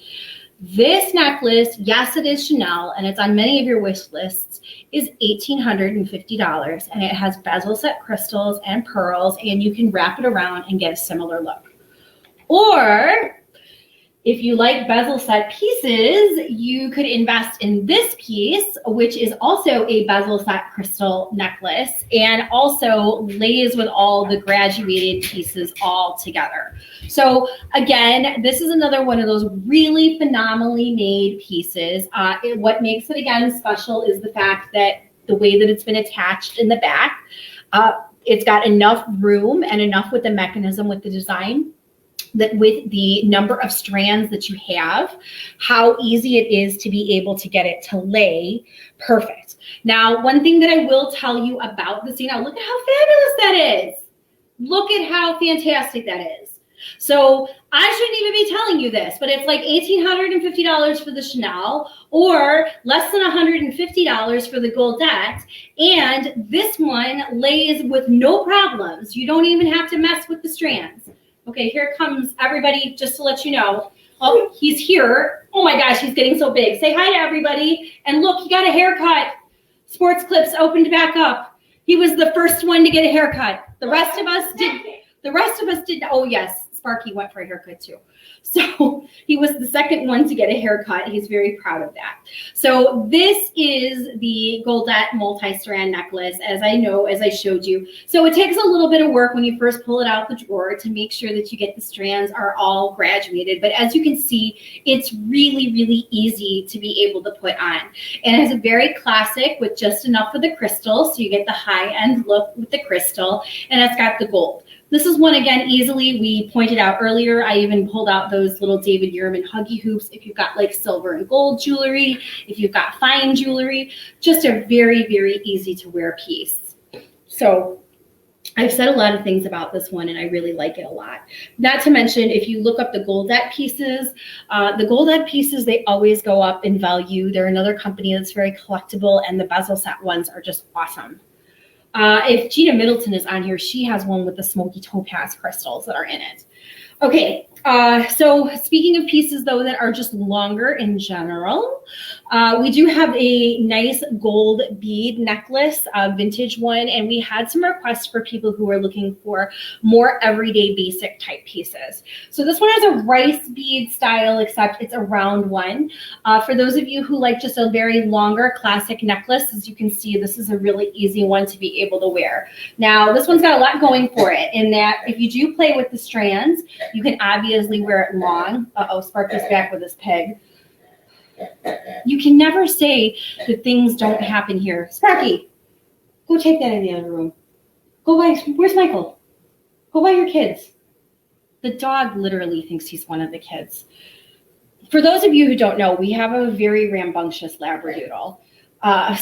[SPEAKER 1] This necklace, yes, it is Chanel, and it's on many of your wish lists, is $1,850, and it has bezel set crystals and pearls, and you can wrap it around and get a similar look. Or if you like bezel set pieces, you could invest in this piece, which is also a bezel set crystal necklace and also lays with all the graduated pieces all together. So again, this is another one of those really phenomenally made pieces. What makes it again special is the fact that the way that it's been attached in the back, it's got enough room and enough with the mechanism with the design that with the number of strands that you have, how easy it is to be able to get it to lay perfect. Now, one thing that I will tell you about this, look at how fabulous that is. Look at how fantastic that is. So I shouldn't even be telling you this, but it's like $1,850 for the Chanel or less than $150 for the goldette. And this one lays with no problems. You don't even have to mess with the strands. Okay, here comes everybody, just to let you know. Oh, he's here. Oh my gosh, he's getting so big. Say hi to everybody. And look, he got a haircut. Sports Clips opened back up. He was the first one to get a haircut. The rest of us did. Oh yes, Sparky went for a haircut too. So he was the second one to get a haircut. He's very proud of that. So this is the goldette multi-strand necklace, as I showed you. So it takes a little bit of work when you first pull it out the drawer to make sure that you get the strands are all graduated. But as you can see, it's really, really easy to be able to put on. And it's a very classic with just enough of the crystal. So you get the high-end look with the crystal, and it's got the gold. This is one, again, easily, we pointed out earlier, I even pulled out those little David Yurman huggy hoops. If you've got like silver and gold jewelry, if you've got fine jewelry, just a very, very easy to wear piece. So I've said a lot of things about this one and I really like it a lot. Not to mention, if you look up the goldette pieces, they always go up in value. They're another company that's very collectible, and the bezel set ones are just awesome. If Gina Middleton is on here, she has one with the smoky topaz crystals that are in it. Okay, So speaking of pieces, though, that are just longer in general, we do have a nice gold bead necklace, a vintage one, and we had some requests for people who are looking for more everyday basic type pieces. So this one has a rice bead style, except it's a round one. For those of you who like just a very longer classic necklace, as you can see, this is a really easy one to be able to wear. Now, this one's got a lot going for it in that if you do play with the strands, you can obviously wear it long. Uh-oh, Sparky's back with his pig. You can never say that things don't happen here. Sparky, go take that in the other room. Go by, where's Michael? Go by your kids. The dog literally thinks he's one of the kids. For those of you who don't know, we have a very rambunctious Labradoodle.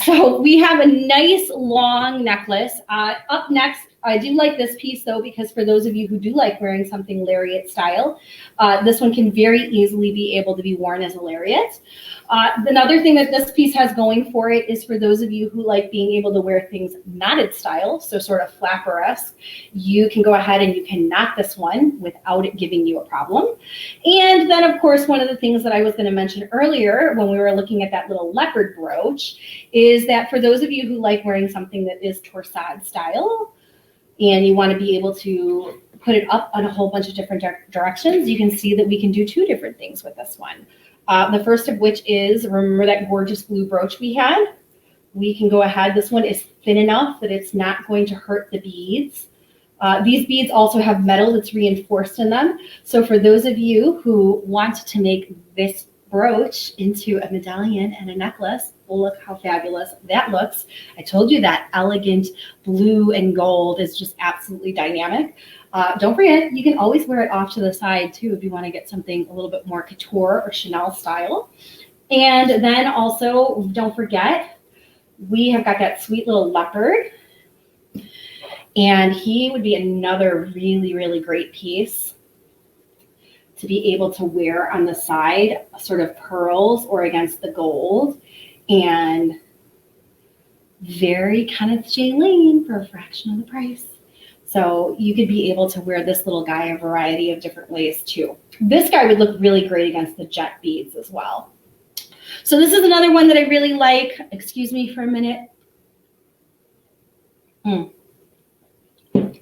[SPEAKER 1] So we have a nice long necklace. Up next, I do like this piece though, because for those of you who do like wearing something lariat style, this one can very easily be able to be worn as a lariat. Another thing that this piece has going for it is for those of you who like being able to wear things knotted style, so sort of flapper-esque, you can go ahead and you can knot this one without it giving you a problem. And then of course, one of the things that I was going to mention earlier when we were looking at that little leopard brooch is that for those of you who like wearing something that is torsade style, and you want to be able to put it up on a whole bunch of different directions, you can see that we can do two different things with this one. The first of which is, remember that gorgeous blue brooch we had? We can go ahead. This one is thin enough that it's not going to hurt the beads. These beads also have metal that's reinforced in them. So for those of you who want to make this brooch into a medallion and a necklace, look how fabulous that looks. I told you that elegant blue and gold is just absolutely dynamic. Don't forget, you can always wear it off to the side too if you want to get something a little bit more couture or Chanel style. And then also, don't forget, we have got that sweet little leopard. And he would be another really, really great piece to be able to wear on the side, sort of pearls or against the gold. And very Kenneth J. Lane for a fraction of the price. So you could be able to wear this little guy a variety of different ways too. This guy would look really great against the jet beads as well. So this is another one that I really like. Excuse me for a minute.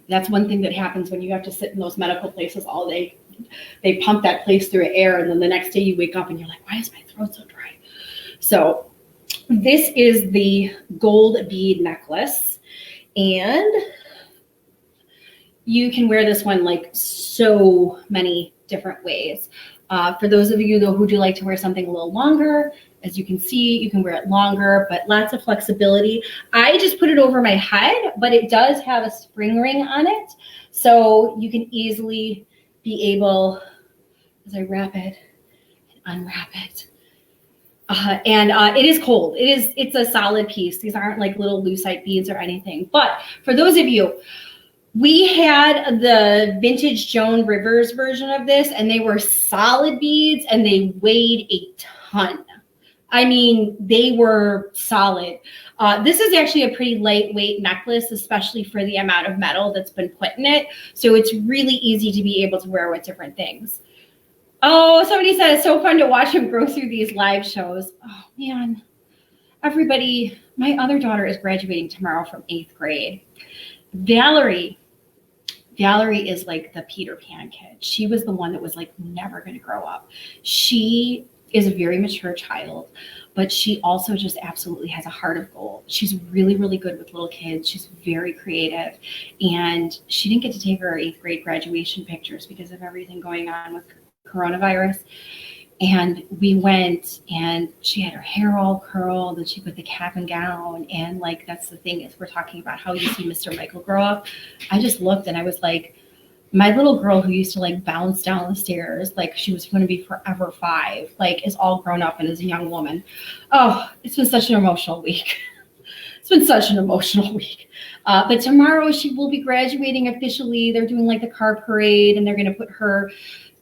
[SPEAKER 1] That's one thing that happens when you have to sit in those medical places all day. They pump that place through air, and then the next day you wake up and you're like, why is my throat so dry? So this is the gold bead necklace, and you can wear this one like so many different ways. For those of you though who do like to wear something a little longer, as you can see, you can wear it longer, but lots of flexibility. I just put it over my head, but it does have a spring ring on it. So you can easily be able, as I wrap it, and unwrap it. It is cold. It's a solid piece. These aren't like little lucite beads or anything. But for those of you, we had the vintage Joan Rivers version of this, and they were solid beads, and they weighed a ton. I mean, they were solid. This is actually a pretty lightweight necklace, especially for the amount of metal that's been put in it. So it's really easy to be able to wear with different things. Oh, somebody said it's so fun to watch him grow through these live shows. Oh, man. Everybody, my other daughter is graduating tomorrow from 8th grade. Valerie is like the Peter Pan kid. She was the one that was like never going to grow up. She is a very mature child, but she also just absolutely has a heart of gold. She's really, really good with little kids. She's very creative. And she didn't get to take her 8th grade graduation pictures because of everything going on with coronavirus. And we went, and she had her hair all curled, and she put the cap and gown. And like, that's the thing, is we're talking about how you see Mr. Michael grow up. I just looked and I was like, my little girl who used to like bounce down the stairs, like she was going to be forever 5, like is all grown up and is a young woman. Oh, it's been such an emotional week. It's been such an emotional week. But tomorrow she will be graduating officially. They're doing like the car parade, and they're going to put her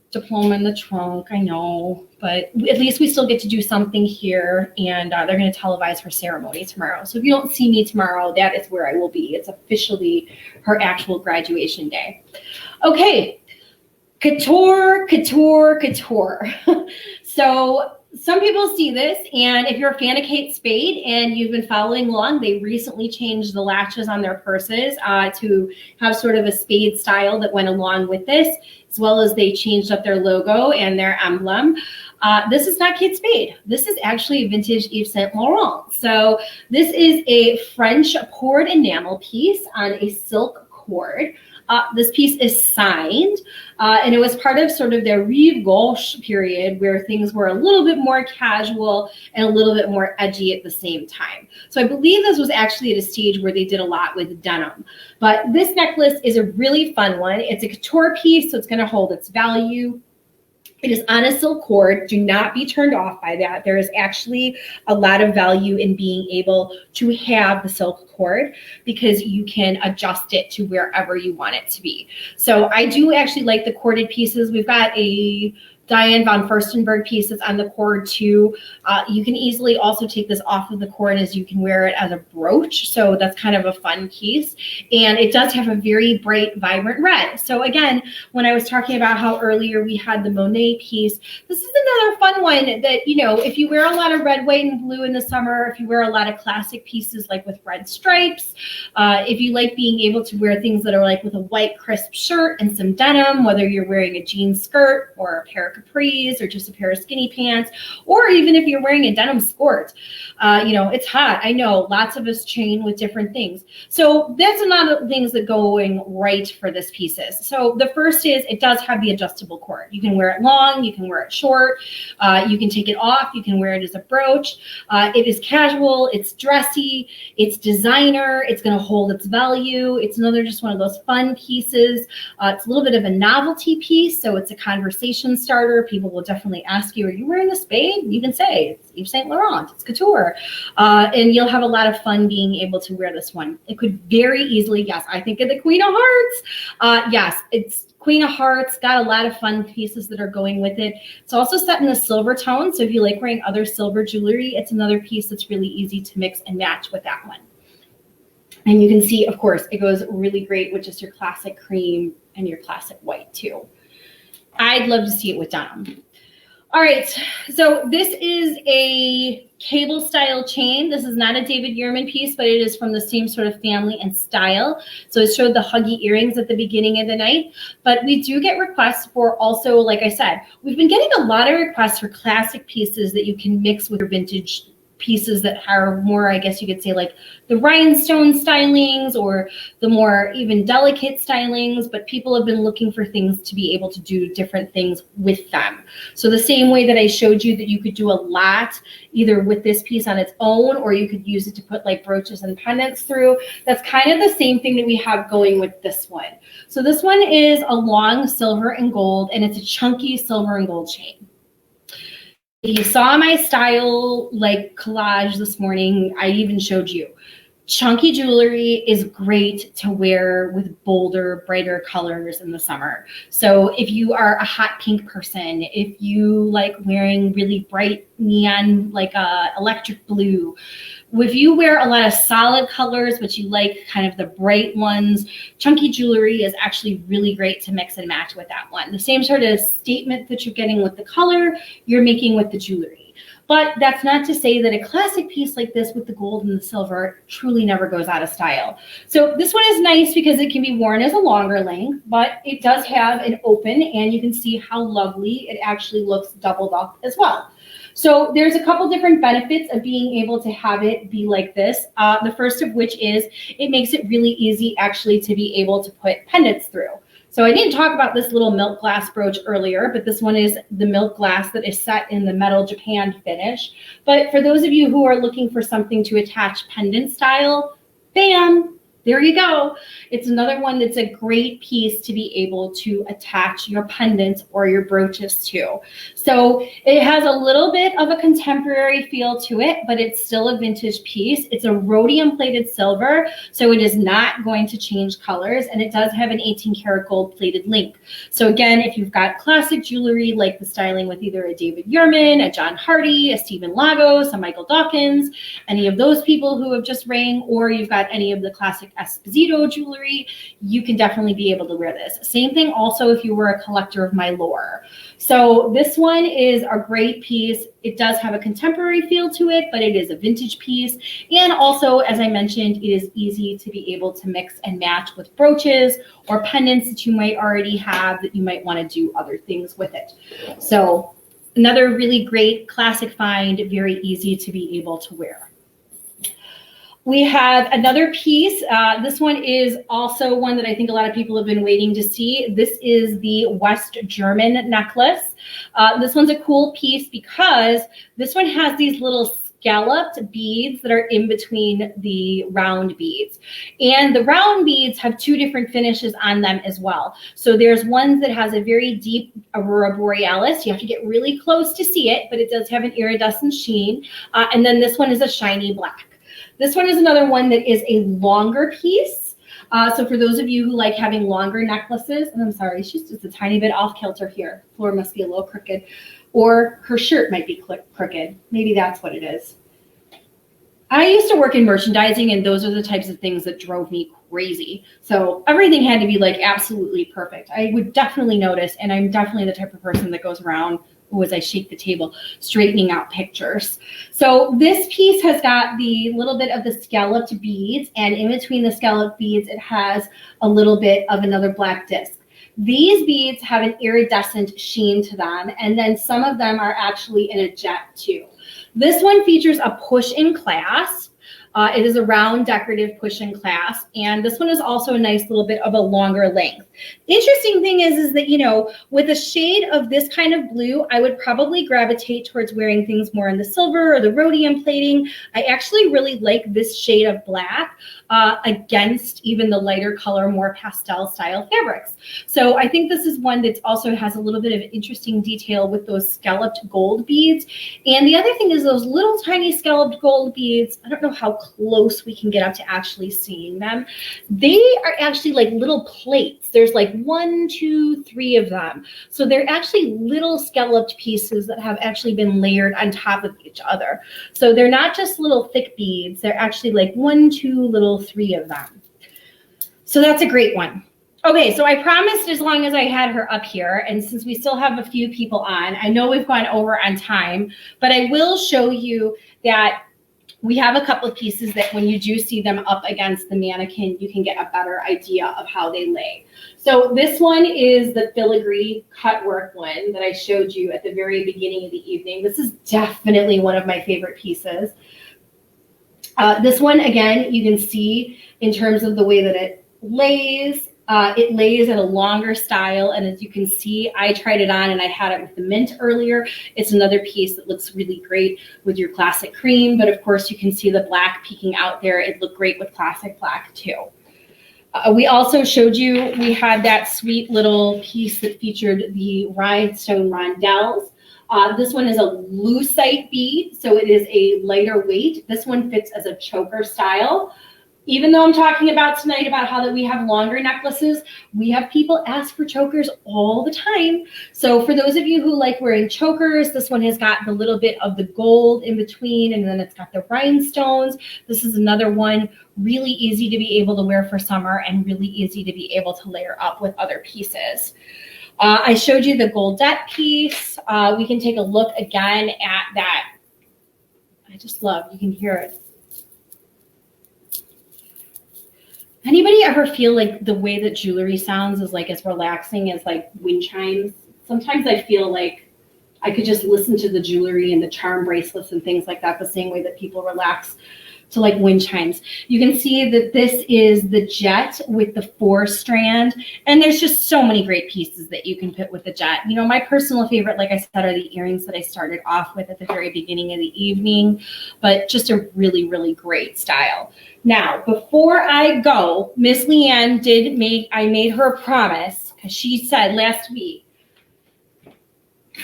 [SPEAKER 1] diploma in the trunk. I know, but at least we still get to do something here, and they're going to televise her ceremony tomorrow. So if you don't see me tomorrow, that is where I will be. It's officially her actual graduation day. Okay, Couture, couture, couture. So some people see this, and if you're a fan of Kate Spade and you've been following along, they recently changed the latches on their purses to have sort of a spade style that went along with this, as well as they changed up their logo and their emblem. This is not Kate Spade. This is actually vintage Yves Saint Laurent. So this is a French poured enamel piece on a silk cord. This piece is signed, and it was part of sort of their Rive Gauche period where things were a little bit more casual and a little bit more edgy at the same time. So I believe this was actually at a stage where they did a lot with denim. But this necklace is a really fun one. It's a couture piece, so it's going to hold its value. It is on a silk cord. Do not be turned off by that. There is actually a lot of value in being able to have the silk cord because you can adjust it to wherever you want it to be. So I do actually like the corded pieces. We've got a Diane von Furstenberg piece that's on the cord too. You can easily also take this off of the cord as you can wear it as a brooch. So that's kind of a fun piece. And it does have a very bright, vibrant red. So again, when I was talking about how earlier we had the Monet piece, this is another fun one that, you know, if you wear a lot of red, white, and blue in the summer, if you wear a lot of classic pieces like with red stripes, if you like being able to wear things that are like with a white crisp shirt and some denim, whether you're wearing a jean skirt or a pair of capris or just a pair of skinny pants, or even if you're wearing a denim skirt. You know, it's hot. I know lots of us chain with different things. So that's a lot of things that going right for this pieces. So the first is it does have the adjustable cord. You can wear it long, you can wear it short, you can take it off, you can wear it as a brooch. It is casual, it's dressy, it's designer, it's going to hold its value. It's another just one of those fun pieces. It's a little bit of a novelty piece, so it's a conversation starter. People will definitely ask you, are you wearing a spade? You can say, it's Yves Saint Laurent, it's couture. And you'll have a lot of fun being able to wear this one. It could very easily, yes, I think of the Queen of Hearts. Yes, it's Queen of Hearts, got a lot of fun pieces that are going with it. It's also set in a silver tone, so if you like wearing other silver jewelry, it's another piece that's really easy to mix and match with that one. And you can see, of course, it goes really great with just your classic cream and your classic white too. I'd love to see it with denim. All right, so this is a cable style chain. This is not a David Yurman piece, but it is from the same sort of family and style. So it showed the huggy earrings at the beginning of the night, but we do get requests for also, like I said, we've been getting a lot of requests for classic pieces that you can mix with your vintage pieces that are more, I guess you could say, like the rhinestone stylings or the more even delicate stylings, but people have been looking for things to be able to do different things with them. So the same way that I showed you that you could do a lot either with this piece on its own, or you could use it to put like brooches and pendants through, that's kind of the same thing that we have going with this one. So this one is a long silver and gold, and it's a chunky silver and gold chain. You saw my style like collage this morning. I even showed you. Chunky jewelry is great to wear with bolder, brighter colors in the summer. So if you are a hot pink person, if you like wearing really bright neon, like electric blue, if you wear a lot of solid colors, but you like kind of the bright ones, chunky jewelry is actually really great to mix and match with that one. The same sort of statement that you're getting with the color, you're making with the jewelry. But that's not to say that a classic piece like this with the gold and the silver truly never goes out of style. So this one is nice because it can be worn as a longer length, but it does have an open, and you can see how lovely it actually looks doubled up as well. So there's a couple different benefits of being able to have it be like this. The first of which is it makes it really easy actually to be able to put pendants through. So I didn't talk about this little milk glass brooch earlier, but this one is the milk glass that is set in the metal Japan finish. But for those of you who are looking for something to attach pendant style, bam! There you go. It's another one that's a great piece to be able to attach your pendants or your brooches to. So it has a little bit of a contemporary feel to it, but it's still a vintage piece. It's a rhodium plated silver, so it is not going to change colors, and it does have an 18 karat gold plated link. So again, if you've got classic jewelry like the styling with either a David Yurman, a John Hardy, a Stephen Lagos, a Michael Dawkins, any of those people who have just rang, or you've got any of the classic Esposito jewelry, you can definitely be able to wear this. Same thing also if you were a collector of my lore. So this one is a great piece. It does have a contemporary feel to it, but it is a vintage piece. And also, as I mentioned, it is easy to be able to mix and match with brooches or pendants that you might already have that you might want to do other things with it. So another really great classic find, very easy to be able to wear. We have another piece. This one is also one that I think a lot of people have been waiting to see. This is the West German necklace. This one's a cool piece because this one has these little scalloped beads that are in between the round beads. And the round beads have two different finishes on them as well. So there's ones that has a very deep aurora borealis. You have to get really close to see it, but it does have an iridescent sheen. And then this one is a shiny black. This one is another one that is a longer piece. So for those of you who like having longer necklaces, and I'm sorry, she's just a tiny bit off kilter here. Floor must be a little crooked. Or her shirt might be crooked. Maybe that's what it is. I used to work in merchandising, and those are the types of things that drove me crazy. So everything had to be like absolutely perfect. I would definitely notice, and I'm definitely the type of person that goes around, as I shake the table, straightening out pictures. So this piece has got the little bit of the scalloped beads, and in between the scalloped beads, it has a little bit of another black disc. These beads have an iridescent sheen to them, and then some of them are actually in a jet too. This one features a push-in clasp. It is a round decorative push-in clasp, and this one is also a nice little bit of a longer length. The interesting thing is that, you know, with a shade of this kind of blue, I would probably gravitate towards wearing things more in the silver or the rhodium plating. I actually really like this shade of black against even the lighter color, more pastel style fabrics. So I think this is one that also has a little bit of interesting detail with those scalloped gold beads. And the other thing is those little tiny scalloped gold beads, I don't know how close we can get up to actually seeing them. They are actually like little plates. There's like 1, 2, 3 of them. So they're actually little scalloped pieces that have actually been layered on top of each other. So they're not just little thick beads. They're actually like 1, 2, little 3 of them. So that's a great one. Okay, so I promised as long as I had her up here, and since we still have a few people on, I know we've gone over on time, but I will show you that we have a couple of pieces that when you do see them up against the mannequin, you can get a better idea of how they lay. So this one is the filigree cut work one that I showed you at the very beginning of the evening. This is definitely one of my favorite pieces. This one, again, you can see in terms of the way that it lays at a longer style, and as you can see, I tried it on and I had it with the mint earlier. It's another piece that looks really great with your classic cream, but of course you can see the black peeking out there. It looked great with classic black too. We also showed you, we had that sweet little piece that featured the rhinestone rondelles. This one is a lucite bead, so it is a lighter weight. This one fits as a choker style. Even though I'm talking about tonight about how that we have longer necklaces, we have people ask for chokers all the time. So for those of you who like wearing chokers, this one has got the little bit of the gold in between, and then it's got the rhinestones. This is another one really easy to be able to wear for summer and really easy to be able to layer up with other pieces. I showed you the goldette piece. We can take a look again at that. I just love, you can hear it. Anybody ever feel like the way that jewelry sounds is like as relaxing as like wind chimes? Sometimes I feel like I could just listen to the jewelry and the charm bracelets and things like that the same way that people relax to like wind chimes. You can see that this is the jet with the 4-strand, and there's just so many great pieces that you can put with the jet. You know, my personal favorite, like I said, are the earrings that I started off with at the very beginning of the evening, but just a really, really great style. Now, before I go, Miss Leanne I made her a promise, because she said last week.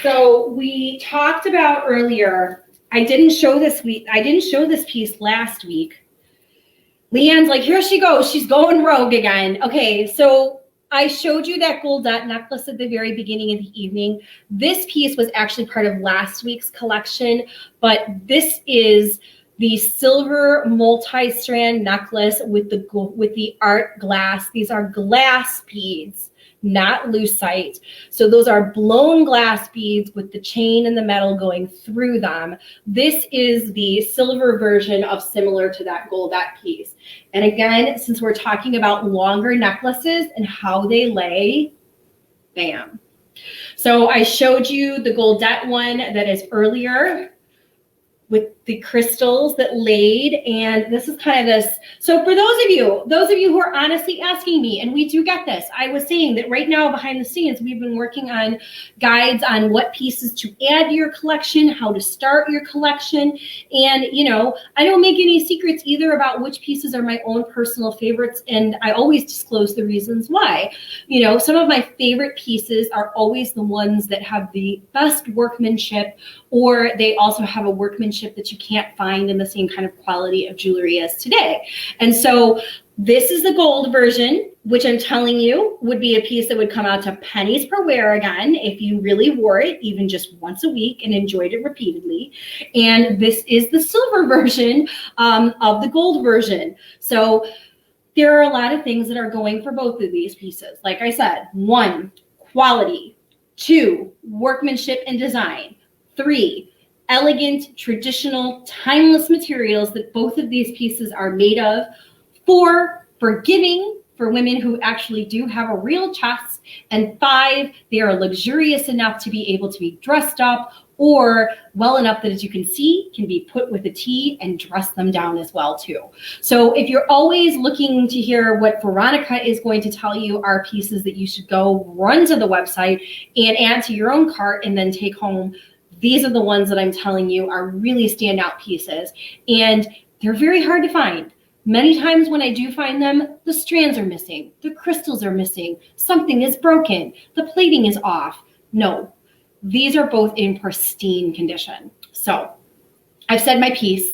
[SPEAKER 1] So we talked about earlier, I didn't show this piece last week. Leanne's like, here she goes. She's going rogue again. Okay, so I showed you that goldette necklace at the very beginning of the evening. This piece was actually part of last week's collection, but this is the silver multi-strand necklace with the art glass. These are glass beads, not lucite. So those are blown glass beads with the chain and the metal going through them. This is the silver version of similar to that goldette piece. And again, since we're talking about longer necklaces and how they lay, bam. So I showed you the goldette one that is earlier with the crystals that laid, and this is kind of this. So for those of you who are honestly asking me, and we do get this, I was saying that right now behind the scenes, we've been working on guides on what pieces to add to your collection, how to start your collection. And, you know, I don't make any secrets either about which pieces are my own personal favorites. And I always disclose the reasons why. You know, some of my favorite pieces are always the ones that have the best workmanship, or they also have a workmanship that you can't find in the same kind of quality of jewelry as today. And so this is the gold version, which I'm telling you would be a piece that would come out to pennies per wear again if you really wore it even just once a week and enjoyed it repeatedly. And this is the silver version of the gold version. So there are a lot of things that are going for both of these pieces. Like I said, 1, quality, 2, workmanship and design, 3, elegant, traditional, timeless materials that both of these pieces are made of, 4, forgiving for women who actually do have a real chest, and 5, they are luxurious enough to be able to be dressed up, or well enough that, as you can see, can be put with a tee and dress them down as well too. So if you're always looking to hear what Veronica is going to tell you are pieces that you should go run to the website and add to your own cart and then take home, these are the ones that I'm telling you are really standout pieces, and they're very hard to find. Many times when I do find them, the strands are missing, the crystals are missing, something is broken, the plating is off. No, these are both in pristine condition. So I've said my piece.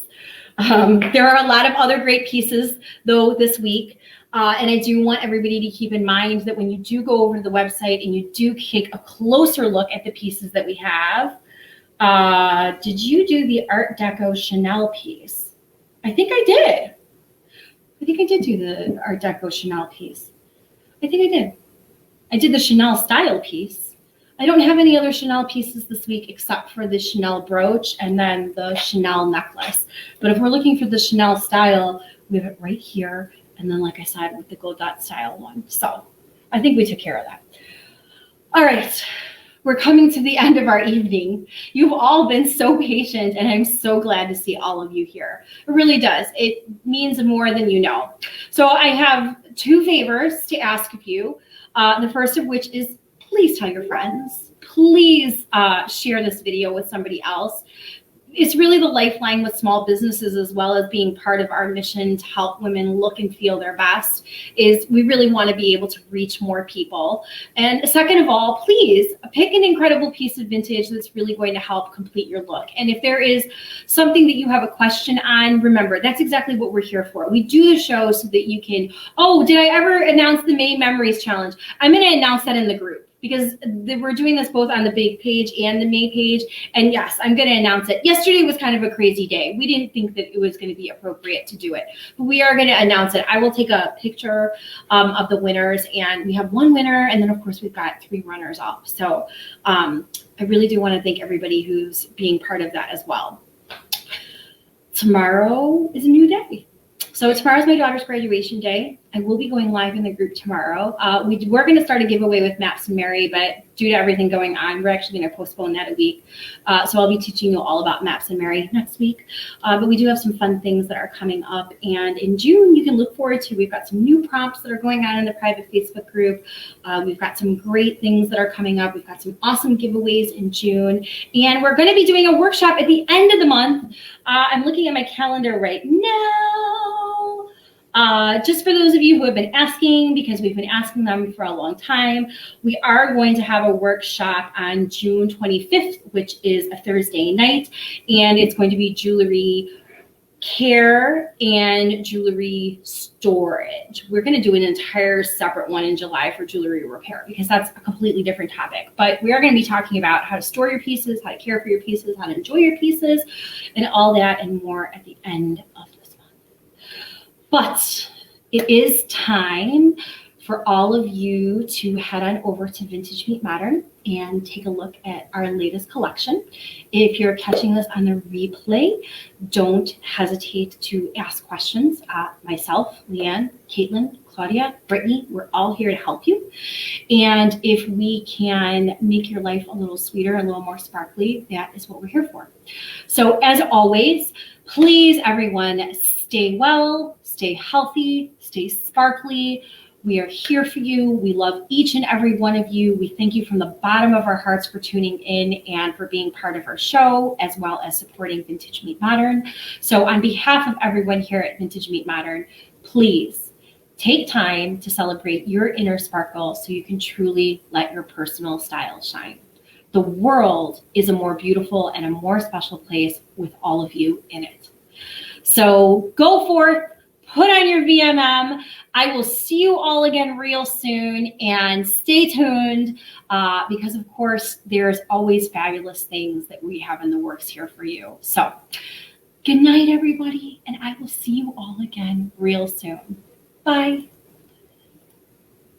[SPEAKER 1] There are a lot of other great pieces though this week. And I do want everybody to keep in mind that when you do go over to the website and you do take a closer look at the pieces that we have, did you do the Art Deco Chanel piece? I think I did. I think I did do the Art Deco Chanel piece. I think I did. I did the Chanel style piece. I don't have any other Chanel pieces this week except for the Chanel brooch and then the Chanel necklace. But if we're looking for the Chanel style, we have it right here. And then, like I said, with the goldette style one. So I think we took care of that. All right. We're coming to the end of our evening. You've all been so patient, and I'm so glad to see all of you here. It really does. It means more than you know. So I have 2 favors to ask of you. The first of which is, please tell your friends. Please share this video with somebody else. It's really the lifeline with small businesses, as well as being part of our mission to help women look and feel their best. Is we really want to be able to reach more people. And second of all, please pick an incredible piece of vintage that's really going to help complete your look. And if there is something that you have a question on, remember, that's exactly what we're here for. We do the show so that you can, oh, did I ever announce the May Memories Challenge? I'm going to announce that in the group, because we're doing this both on the big page and the May page. And yes, I'm going to announce it. Yesterday was kind of a crazy day. We didn't think that it was going to be appropriate to do it, but we are going to announce it. I will take a picture of the winners, and we have 1 winner. And then of course we've got 3 runners up. So I really do want to thank everybody who's being part of that as well. Tomorrow is a new day. So tomorrow's my daughter's graduation day. I will be going live in the group tomorrow. We're going to start a giveaway with Maps and Mary, but due to everything going on, we're actually going to postpone that a week. So I'll be teaching you all about Maps and Mary next week. But we do have some fun things that are coming up. And in June, you can look forward to, we've got some new prompts that are going on in the private Facebook group. We've got some great things that are coming up. We've got some awesome giveaways in June. And we're going to be doing a workshop at the end of the month. I'm looking at my calendar right now. Just for those of you who have been asking, because we've been asking them for a long time, we are going to have a workshop on June 25th, which is a Thursday night, and it's going to be jewelry care and jewelry storage. We're going to do an entire separate one in July for jewelry repair because that's a completely different topic. But we are going to be talking about how to store your pieces, how to care for your pieces, how to enjoy your pieces, and all that and more at the end of this month. But it is time for all of you to head on over to Vintage Meet Modern and take a look at our latest collection. If you're catching this on the replay, don't hesitate to ask questions. Myself, Leanne, Caitlin, Claudia, Brittany, we're all here to help you. And if we can make your life a little sweeter, a little more sparkly, that is what we're here for. So as always, please everyone, stay well, stay healthy, stay sparkly. We are here for you. We love each and every one of you. We thank you from the bottom of our hearts for tuning in and for being part of our show, as well as supporting Vintage Meet Modern. So on behalf of everyone here at Vintage Meet Modern, please take time to celebrate your inner sparkle so you can truly let your personal style shine. The world is a more beautiful and a more special place with all of you in it. So go forth, put on your VMM. I will see you all again real soon, and stay tuned because, of course, there's always fabulous things that we have in the works here for you. So good night, everybody, and I will see you all again real soon. Bye.